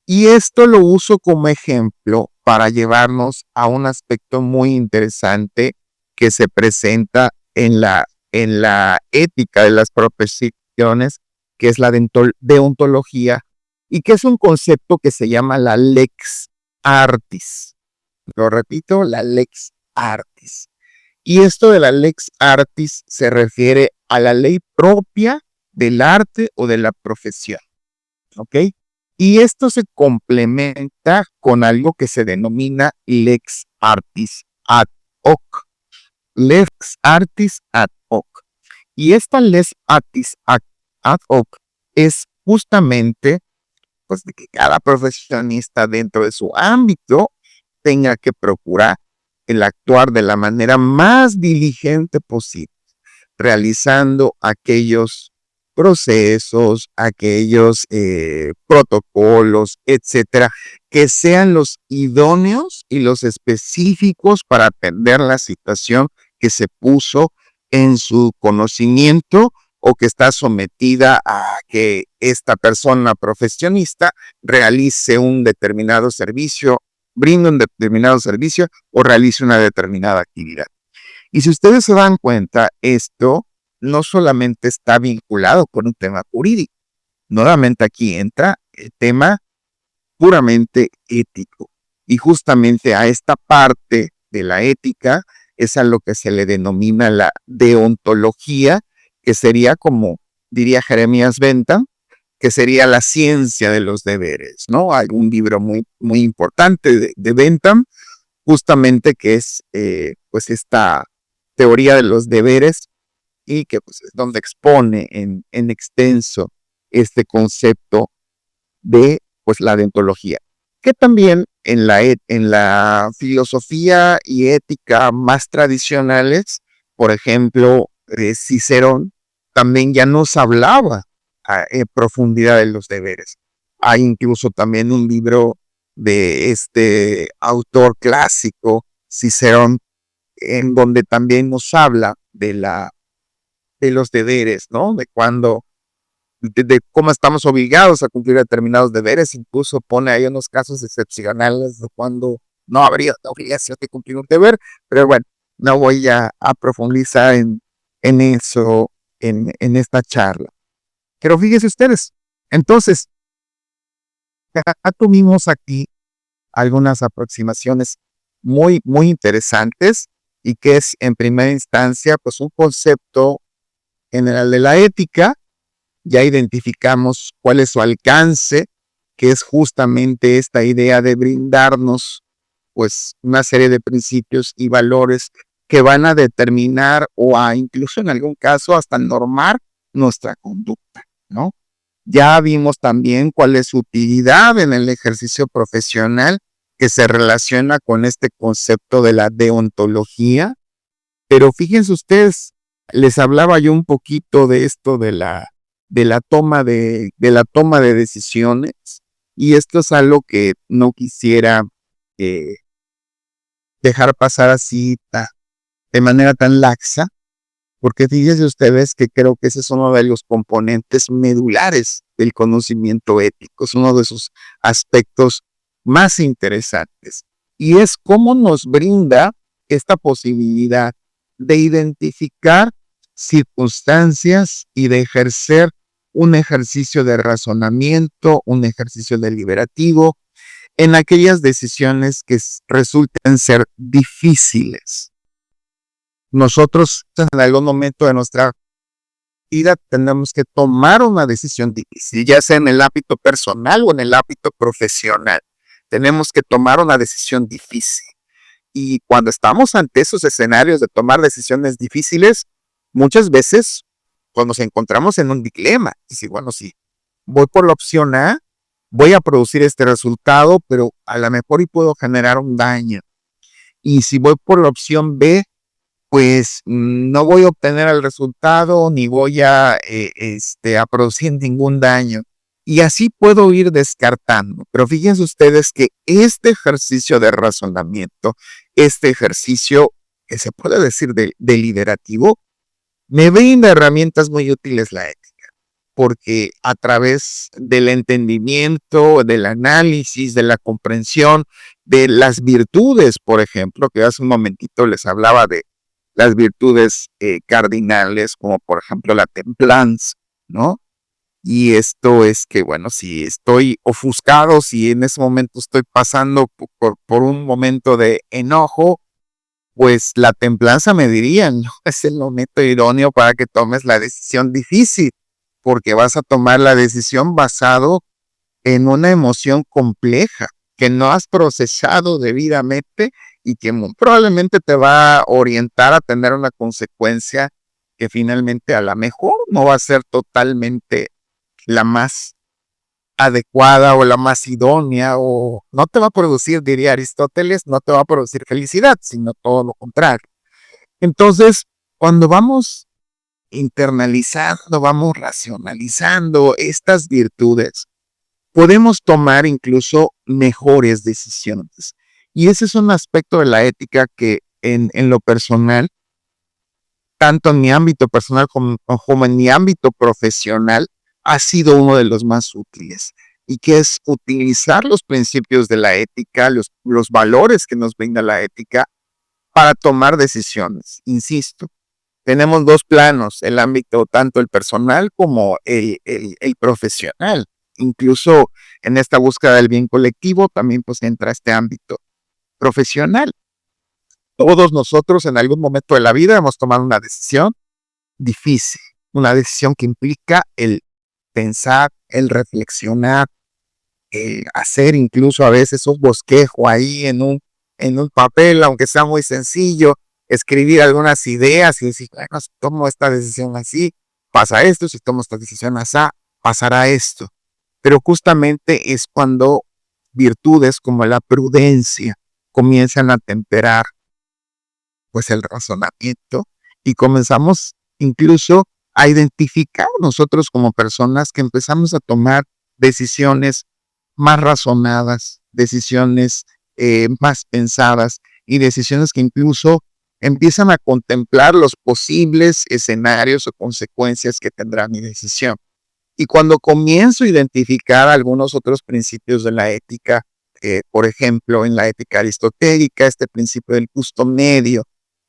Y esto lo uso como ejemplo para llevarnos a un aspecto muy interesante que se presenta en la ética de las profesiones, que es la deontología, y que es un concepto que se llama la lex artis. Lo repito, la lex artis. Y esto de la lex artis se refiere a la ley propia del arte o de la profesión. ¿Ok? Y esto se complementa con algo que se denomina lex artis ad hoc. Lex artis ad hoc. Y esta lex artis ad hoc es justamente pues, de que cada profesionista dentro de su ámbito tenga que procurar el actuar de la manera más diligente posible, realizando aquellos procesos, aquellos protocolos, etcétera, que sean los idóneos y los específicos para atender la situación que se puso en su conocimiento o que está sometida a que esta persona profesionista realice un determinado servicio, brinde un determinado servicio o realice una determinada actividad. Y si ustedes se dan cuenta, esto no solamente está vinculado con un tema jurídico. Nuevamente aquí entra el tema puramente ético. Y justamente a esta parte de la ética es a lo que se le denomina la deontología, que sería como diría Jeremías Bentham, que sería la ciencia de los deberes, ¿no? Hay un libro muy, muy importante de Bentham, justamente que es pues esta teoría de los deberes y que pues, es donde expone en extenso este concepto de pues, la deontología, que también en la filosofía y ética más tradicionales, por ejemplo, Cicerón también ya nos hablaba en profundidad de los deberes. Hay incluso también un libro de este autor clásico, Cicerón, en donde también nos habla de los deberes, ¿no? De cómo estamos obligados a cumplir determinados deberes, incluso pone ahí unos casos excepcionales de cuando no habría obligación de cumplir un deber, pero bueno, no voy a profundizar en eso en esta charla. Pero fíjense ustedes, entonces, ya tuvimos aquí algunas aproximaciones muy, muy interesantes y que es en primera instancia pues un concepto general de la ética. Ya identificamos cuál es su alcance, que es justamente esta idea de brindarnos pues una serie de principios y valores que van a determinar o a incluso en algún caso hasta normar nuestra conducta, ¿no? Ya vimos también cuál es su utilidad en el ejercicio profesional que se relaciona con este concepto de la deontología. Pero fíjense ustedes, les hablaba yo un poquito de esto de la toma de decisiones, y esto es algo que no quisiera dejar pasar así de manera tan laxa, porque fíjense ustedes que creo que ese es uno de los componentes medulares del conocimiento ético, es uno de sus aspectos más interesantes, y es cómo nos brinda esta posibilidad de identificar circunstancias y de ejercer un ejercicio de razonamiento, un ejercicio deliberativo en aquellas decisiones que resulten ser difíciles. Nosotros en algún momento de nuestra vida tenemos que tomar una decisión difícil, ya sea en el ámbito personal o en el ámbito profesional. Tenemos que tomar una decisión difícil. Y cuando estamos ante esos escenarios de tomar decisiones difíciles, muchas veces pues, nos encontramos en un dilema. Y si, bueno, si voy por la opción A, voy a producir este resultado, pero a lo mejor y puedo generar un daño. Y si voy por la opción B, pues no voy a obtener el resultado ni voy a producir ningún daño. Y así puedo ir descartando. Pero fíjense ustedes que este ejercicio de razonamiento, este ejercicio que se puede decir deliberativo, me brinda herramientas muy útiles la ética, porque a través del entendimiento, del análisis, de la comprensión de las virtudes, por ejemplo, que hace un momentito les hablaba de las virtudes cardinales, como por ejemplo la templanza, ¿no? Y esto es que, bueno, si estoy ofuscado, si en ese momento estoy pasando por un momento de enojo, pues la templanza me diría, no es el momento idóneo para que tomes la decisión difícil, porque vas a tomar la decisión basado en una emoción compleja que no has procesado debidamente y que muy probablemente te va a orientar a tener una consecuencia que finalmente a lo mejor no va a ser totalmente la más adecuada o la más idónea, o no te va a producir, diría Aristóteles, no te va a producir felicidad, sino todo lo contrario. Entonces, cuando vamos internalizando, vamos racionalizando estas virtudes, podemos tomar incluso mejores decisiones. Y ese es un aspecto de la ética que en lo personal, tanto en mi ámbito personal como en mi ámbito profesional, ha sido uno de los más útiles. Y que es utilizar los principios de la ética, los valores que nos brinda la ética para tomar decisiones. Insisto, tenemos dos planos, el ámbito tanto el personal como el profesional. Incluso en esta búsqueda del bien colectivo también pues entra este ámbito profesional. Todos nosotros en algún momento de la vida hemos tomado una decisión difícil, una decisión que implica el pensar, el reflexionar, el hacer incluso a veces un bosquejo ahí en un papel, aunque sea muy sencillo, escribir algunas ideas y decir, bueno, si tomo esta decisión así, pasa esto, si tomo esta decisión así, pasará esto. Pero justamente es cuando virtudes como la prudencia comienzan a temperar pues el razonamiento y comenzamos incluso a identificar nosotros como personas que empezamos a tomar decisiones más razonadas, decisiones más pensadas y decisiones que incluso empiezan a contemplar los posibles escenarios o consecuencias que tendrá mi decisión. Y cuando comienzo a identificar algunos otros principios de la ética, por ejemplo, en la ética aristotélica, este principio del justo medio,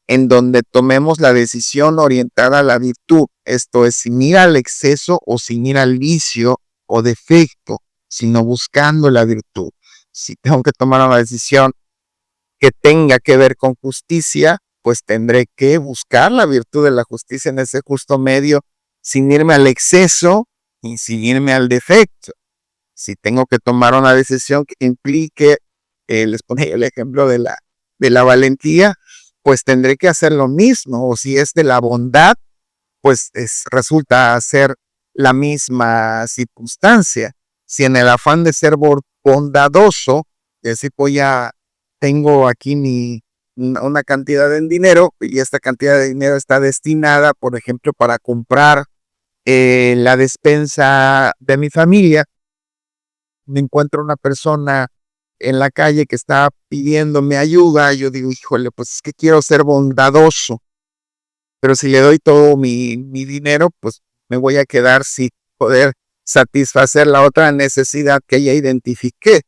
en donde tomemos la decisión orientada a la virtud, esto es, sin ir al exceso o sin ir al vicio o defecto, sino buscando la virtud. Si tengo que tomar una decisión que tenga que ver con justicia, pues tendré que buscar la virtud de la justicia en ese justo medio, sin irme al exceso y sin irme al defecto. Si tengo que tomar una decisión que implique, les ponía el ejemplo de la valentía, pues tendré que hacer lo mismo. O si es de la bondad, pues resulta ser la misma circunstancia. Si en el afán de ser bondadoso, es decir, pues ya tengo aquí una cantidad de dinero y esta cantidad de dinero está destinada, por ejemplo, para comprar la despensa de mi familia, me encuentro una persona en la calle que está pidiéndome ayuda, yo digo, híjole, pues es que quiero ser bondadoso, pero si le doy todo mi dinero, pues me voy a quedar sin poder satisfacer la otra necesidad que ya identifiqué.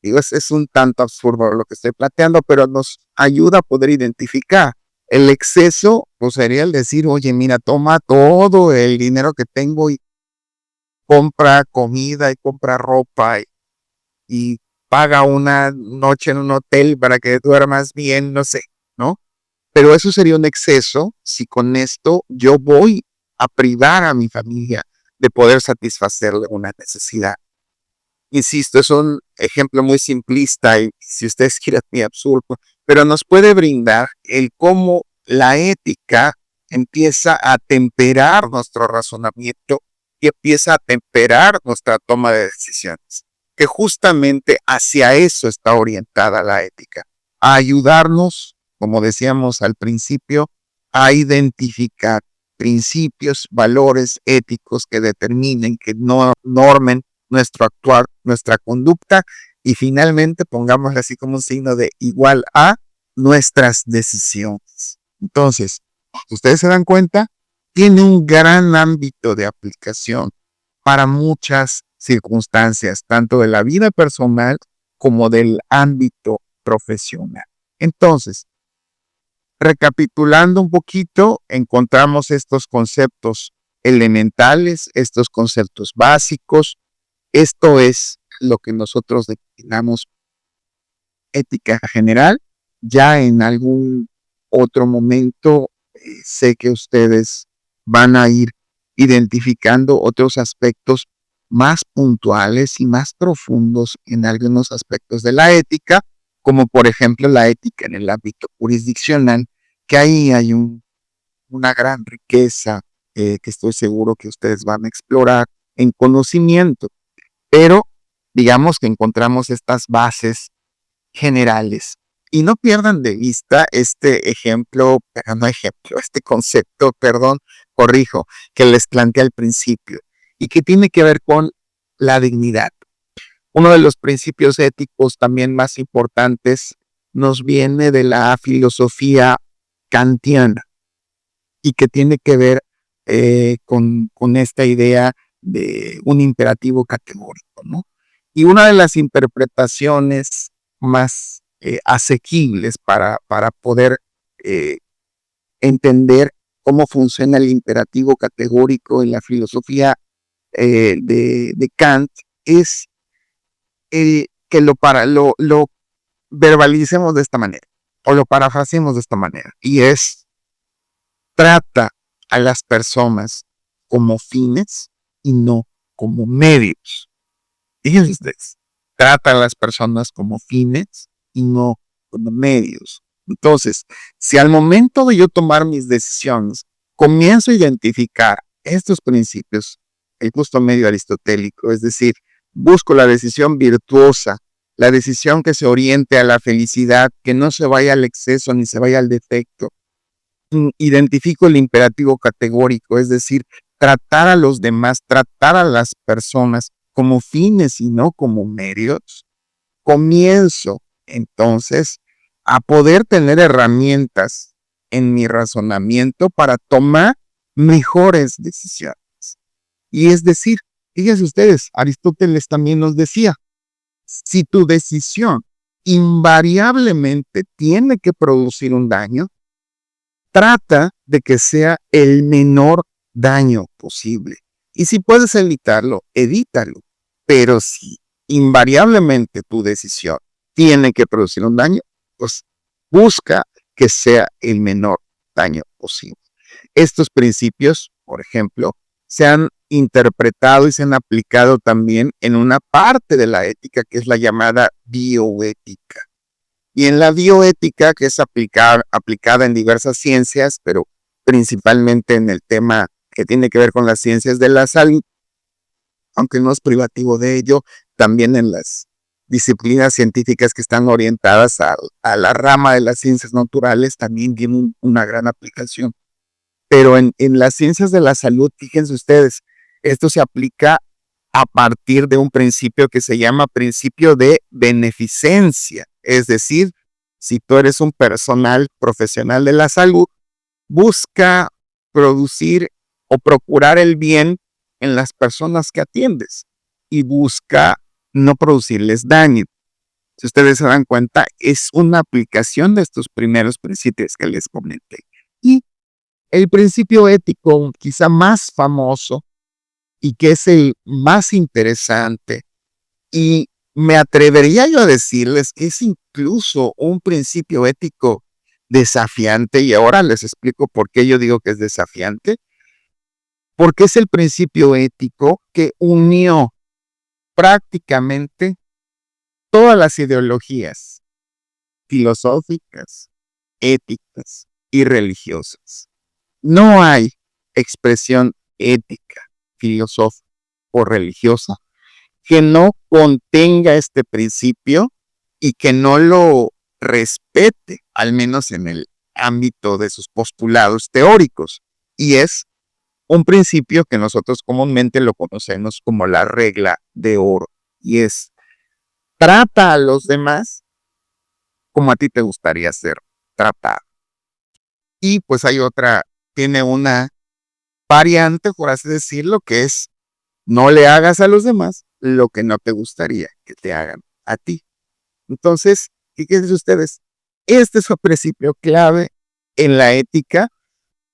Digo, es un tanto absurdo lo que estoy planteando, pero nos ayuda a poder identificar. El exceso, pues sería el decir, oye, mira, toma todo el dinero que tengo y compra comida y compra ropa y paga una noche en un hotel para que duermas bien, no sé, ¿no? Pero eso sería un exceso si con esto yo voy a privar a mi familia de poder satisfacerle una necesidad. Insisto, es un ejemplo muy simplista y si ustedes quieren muy absurdo, pero nos puede brindar el cómo la ética empieza a temperar nuestro razonamiento y empieza a temperar nuestra toma de decisiones, que justamente hacia eso está orientada la ética, a ayudarnos, como decíamos al principio, a identificar principios, valores éticos que determinen, que no normen nuestro actuar, nuestra conducta y finalmente pongámosle así como un signo de igual a nuestras decisiones. Entonces, ustedes se dan cuenta, tiene un gran ámbito de aplicación para muchas circunstancias, tanto de la vida personal como del ámbito profesional. Entonces, recapitulando un poquito, encontramos estos conceptos elementales, estos conceptos básicos. Esto es lo que nosotros denominamos ética general. Ya en algún otro momento sé que ustedes van a ir identificando otros aspectos más puntuales y más profundos en algunos aspectos de la ética, como por ejemplo la ética en el ámbito jurisdiccional, que ahí hay una gran riqueza que estoy seguro que ustedes van a explorar en conocimiento, pero digamos que encontramos estas bases generales. Y no pierdan de vista este concepto, corrijo, que les planteé al principio y que tiene que ver con la dignidad. Uno de los principios éticos también más importantes nos viene de la filosofía kantiana y que tiene que ver con esta idea de un imperativo categórico, ¿no? Y una de las interpretaciones más asequibles para poder entender cómo funciona el imperativo categórico en la filosofía de Kant es que lo verbalicemos de esta manera o lo parafraseemos de esta manera, y es: trata a las personas como fines y no como medios. Fíjense ustedes, trata a las personas como fines y no como medios. Entonces, si al momento de yo tomar mis decisiones comienzo a identificar estos principios, el justo medio aristotélico, es decir, busco la decisión virtuosa, la decisión que se oriente a la felicidad, que no se vaya al exceso ni se vaya al defecto. Identifico el imperativo categórico, es decir, tratar a los demás, tratar a las personas como fines y no como medios. Comienzo entonces a poder tener herramientas en mi razonamiento para tomar mejores decisiones. Y es decir, fíjense ustedes, Aristóteles también nos decía: si tu decisión invariablemente tiene que producir un daño, trata de que sea el menor daño posible. Y si puedes evitarlo, evítalo. Pero si invariablemente tu decisión tiene que producir un daño, pues busca que sea el menor daño posible. Estos principios, por ejemplo, se han interpretado y se han aplicado también en una parte de la ética que es la llamada bioética. Y en la bioética, que es aplicada en diversas ciencias, pero principalmente en el tema que tiene que ver con las ciencias de la salud, aunque no es privativo de ello, también en las disciplinas científicas que están orientadas a la rama de las ciencias naturales, también tiene una gran aplicación. Pero en las ciencias de la salud, fíjense ustedes, esto se aplica a partir de un principio que se llama principio de beneficencia. Es decir, si tú eres un personal profesional de la salud, busca producir o procurar el bien en las personas que atiendes y busca no producirles daño. Si ustedes se dan cuenta, es una aplicación de estos primeros principios que les comenté. Y el principio ético quizá más famoso y que es el más interesante, y me atrevería yo a decirles que es incluso un principio ético desafiante, y ahora les explico por qué yo digo que es desafiante, porque es el principio ético que unió prácticamente todas las ideologías filosóficas, éticas y religiosas. No hay expresión ética, filosófica o religiosa que no contenga este principio y que no lo respete, al menos en el ámbito de sus postulados teóricos. Y es un principio que nosotros comúnmente lo conocemos como la regla de oro. Y es: trata a los demás como a ti te gustaría ser tratado. Y pues tiene una variante, por así decirlo, que es: no le hagas a los demás lo que no te gustaría que te hagan a ti. Entonces, Fíjense ustedes, este es un principio clave en la ética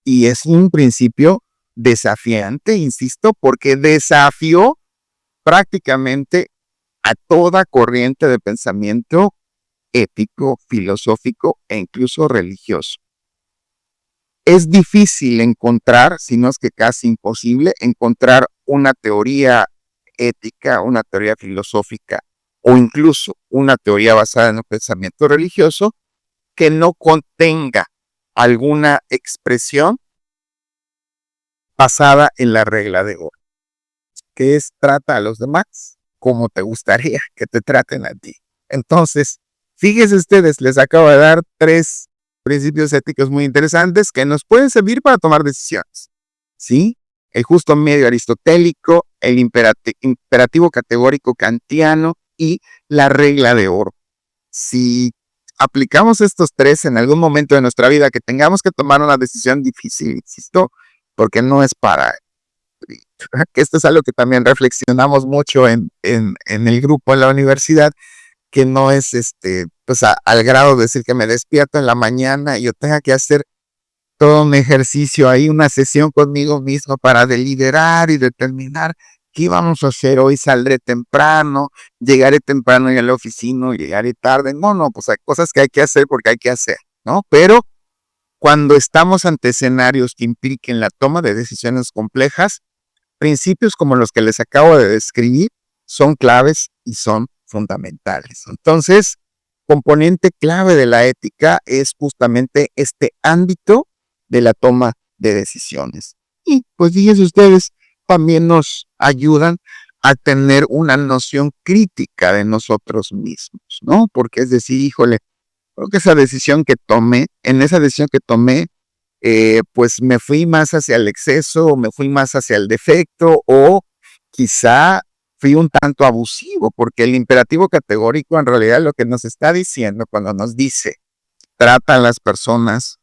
y es un principio desafiante, insisto, porque desafió prácticamente a toda corriente de pensamiento ético, filosófico e incluso religioso. Es difícil encontrar, si no es que casi imposible, encontrar una teoría ética, una teoría filosófica o incluso una teoría basada en un pensamiento religioso que no contenga alguna expresión basada en la regla de oro, que es trata a los demás como te gustaría que te traten a ti. Entonces, fíjense ustedes, les acabo de dar 3 principios éticos muy interesantes que nos pueden servir para tomar decisiones, ¿sí? El justo medio aristotélico, el imperativo categórico kantiano y la regla de oro. Si aplicamos estos 3 en algún momento de nuestra vida que tengamos que tomar una decisión difícil, insisto, porque no es para... que esto es algo que también reflexionamos mucho en el grupo en la universidad, que no es pues al grado de decir que me despierto en la mañana y yo tenga que hacer todo un ejercicio ahí, una sesión conmigo mismo para deliberar y determinar qué vamos a hacer hoy. Saldré temprano, llegaré temprano a la oficina, llegaré tarde. No, pues hay cosas que hay que hacer porque hay que hacer, ¿no? Pero cuando estamos ante escenarios que impliquen la toma de decisiones complejas, principios como los que les acabo de describir son claves y son fundamentales. Entonces, componente clave de la ética es justamente este ámbito de la toma de decisiones. Y pues fíjense ustedes, también nos ayudan a tener una noción crítica de nosotros mismos, ¿no? Porque es decir, híjole, creo que esa decisión que tomé, pues me fui más hacia el exceso, me fui más hacia el defecto, o quizá fui un tanto abusivo, porque el imperativo categórico en realidad lo que nos está diciendo cuando nos dice trata a las personas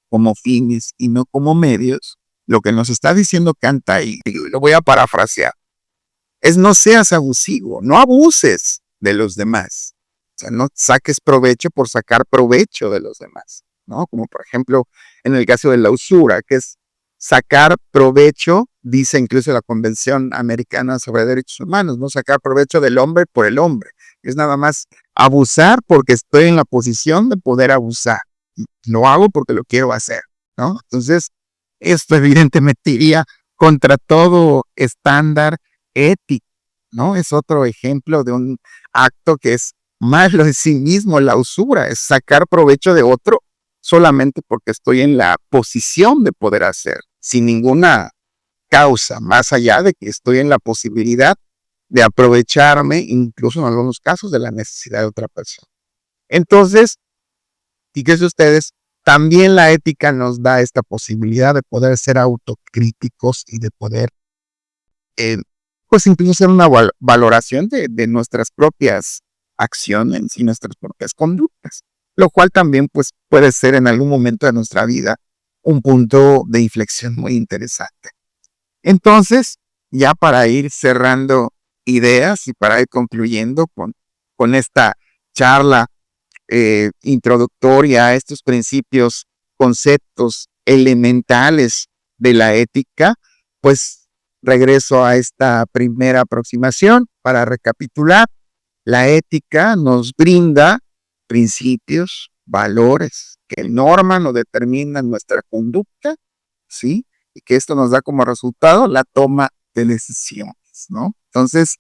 como fines y no como medios, lo que nos está diciendo Kant ahí, y lo voy a parafrasear, es no seas abusivo, no abuses de los demás. O sea, no saques provecho por sacar provecho de los demás, ¿no? Como por ejemplo en el caso de la usura, que es sacar provecho, dice incluso la Convención Americana sobre Derechos Humanos, no sacar provecho del hombre por el hombre. Es nada más abusar porque estoy en la posición de poder abusar. Lo hago porque lo quiero hacer, ¿no? Entonces, esto evidentemente iría contra todo estándar ético, ¿no? Es otro ejemplo de un acto que es malo en sí mismo. La usura es sacar provecho de otro solamente porque estoy en la posición de poder hacer, sin ninguna causa, más allá de que estoy en la posibilidad de aprovecharme, incluso en algunos casos, de la necesidad de otra persona. Entonces, fíjense ustedes, también la ética nos da esta posibilidad de poder ser autocríticos y de poder, pues incluso hacer una valoración de nuestras propias acciones y nuestras propias conductas, lo cual también pues puede ser en algún momento de nuestra vida un punto de inflexión muy interesante. Entonces, ya para ir cerrando ideas y para ir concluyendo con esta charla introductoria a estos principios, conceptos elementales de la ética, pues regreso a esta primera aproximación para recapitular. La ética nos brinda principios, valores que norman o determinan nuestra conducta, ¿sí? Y que esto nos da como resultado la toma de decisiones, ¿no? Entonces,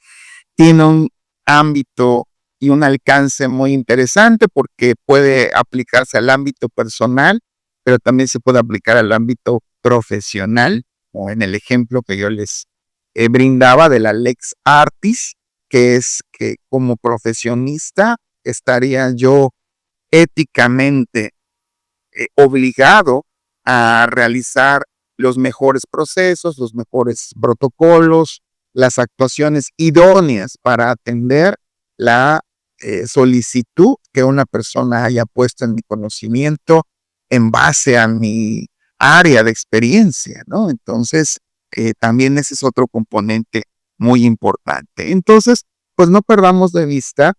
tiene un ámbito y un alcance muy interesante porque puede aplicarse al ámbito personal, pero también se puede aplicar al ámbito profesional, o en el ejemplo que yo les brindaba de la lex artis, que es que como profesionista estaría yo éticamente obligado a realizar los mejores procesos, los mejores protocolos, las actuaciones idóneas para atender la solicitud que una persona haya puesto en mi conocimiento en base a mi área de experiencia, ¿no? Entonces, también ese es otro componente muy importante. Entonces, pues no perdamos de vista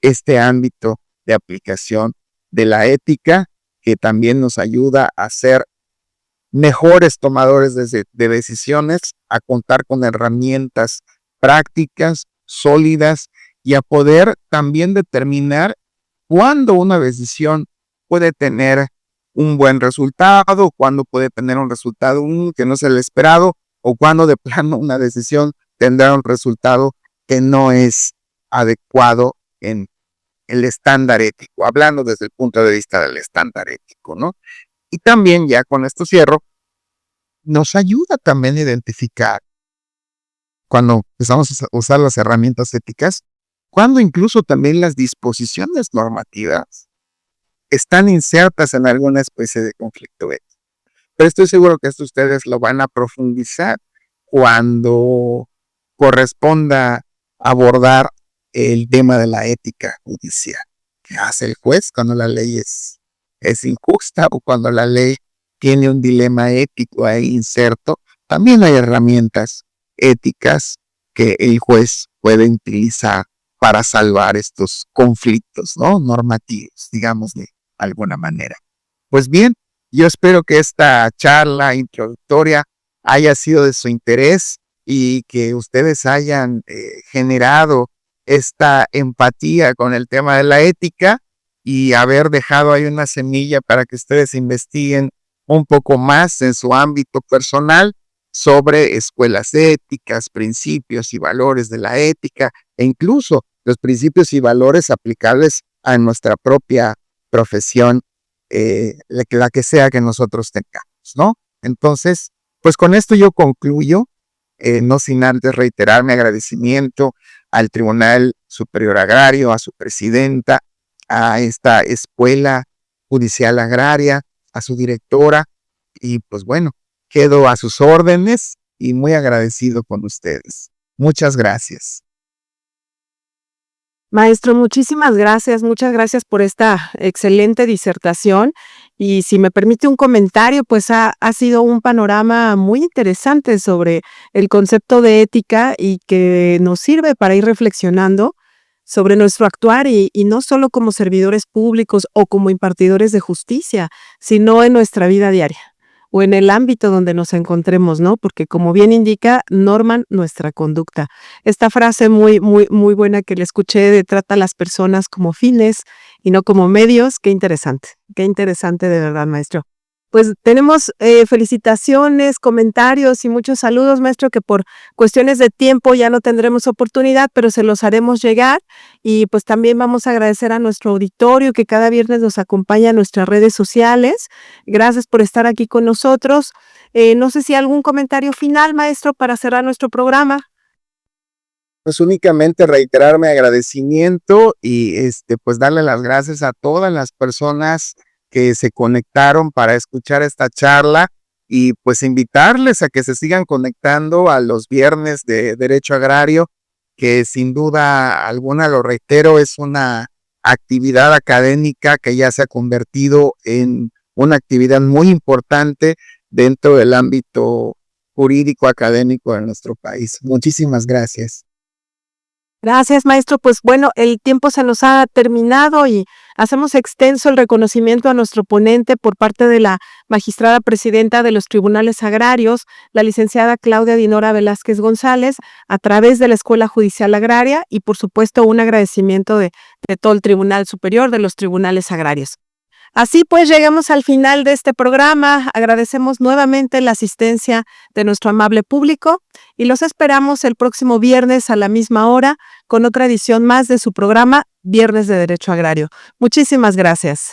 este ámbito de aplicación de la ética, que también nos ayuda a ser mejores tomadores de decisiones, a contar con herramientas prácticas, sólidas y a poder también determinar cuándo una decisión puede tener un buen resultado, cuándo puede tener un resultado que no es el esperado o cuándo de plano una decisión tendrá un resultado que no es adecuado en el estándar ético, hablando desde el punto de vista del estándar ético, ¿no? Y también, ya con esto cierro, nos ayuda también a identificar, cuando empezamos a usar las herramientas éticas, cuando incluso también las disposiciones normativas están insertas en alguna especie de conflicto ético. Pero estoy seguro que esto ustedes lo van a profundizar cuando corresponda abordar el tema de la ética judicial. ¿Qué hace el juez cuando la ley es injusta o cuando la ley tiene un dilema ético ahí inserto? También hay herramientas éticas que el juez puede utilizar para salvar estos conflictos, ¿no?, normativos, digamos de alguna manera. Pues bien, yo espero que esta charla introductoria haya sido de su interés y que ustedes hayan generado esta empatía con el tema de la ética y haber dejado ahí una semilla para que ustedes investiguen un poco más en su ámbito personal sobre escuelas éticas, principios y valores de la ética e incluso los principios y valores aplicables a nuestra propia profesión, la que sea que nosotros tengamos, ¿no? Entonces, pues con esto yo concluyo, no sin antes reiterar mi agradecimiento al Tribunal Superior Agrario, a su presidenta, a esta Escuela Judicial Agraria, a su directora, y pues bueno, quedo a sus órdenes y muy agradecido con ustedes. Muchas gracias. Maestro, muchas gracias por esta excelente disertación y si me permite un comentario, pues ha sido un panorama muy interesante sobre el concepto de ética y que nos sirve para ir reflexionando sobre nuestro actuar y no solo como servidores públicos o como impartidores de justicia, sino en nuestra vida diaria o en el ámbito donde nos encontremos, ¿no? Porque como bien indica, norman nuestra conducta. Esta frase muy buena que le escuché de trata a las personas como fines y no como medios, qué interesante de verdad, maestro. Pues tenemos felicitaciones, comentarios y muchos saludos, maestro, que por cuestiones de tiempo ya no tendremos oportunidad, pero se los haremos llegar. Y pues también vamos a agradecer a nuestro auditorio que cada viernes nos acompaña en nuestras redes sociales. Gracias por estar aquí con nosotros. No sé si algún comentario final, maestro, para cerrar nuestro programa. Pues únicamente reiterar mi agradecimiento y pues darle las gracias a todas las personas que se conectaron para escuchar esta charla y pues invitarles a que se sigan conectando a los viernes de Derecho Agrario, que sin duda alguna, lo reitero, es una actividad académica que ya se ha convertido en una actividad muy importante dentro del ámbito jurídico académico de nuestro país. Muchísimas gracias. Gracias, maestro. Pues bueno, el tiempo se nos ha terminado y hacemos extenso el reconocimiento a nuestro ponente por parte de la magistrada presidenta de los tribunales agrarios, la licenciada Claudia Dinora Velázquez González, a través de la Escuela Judicial Agraria y por supuesto un agradecimiento de todo el Tribunal Superior de los Tribunales Agrarios. Así pues, llegamos al final de este programa. Agradecemos nuevamente la asistencia de nuestro amable público y los esperamos el próximo viernes a la misma hora con otra edición más de su programa Viernes de Derecho Agrario. Muchísimas gracias.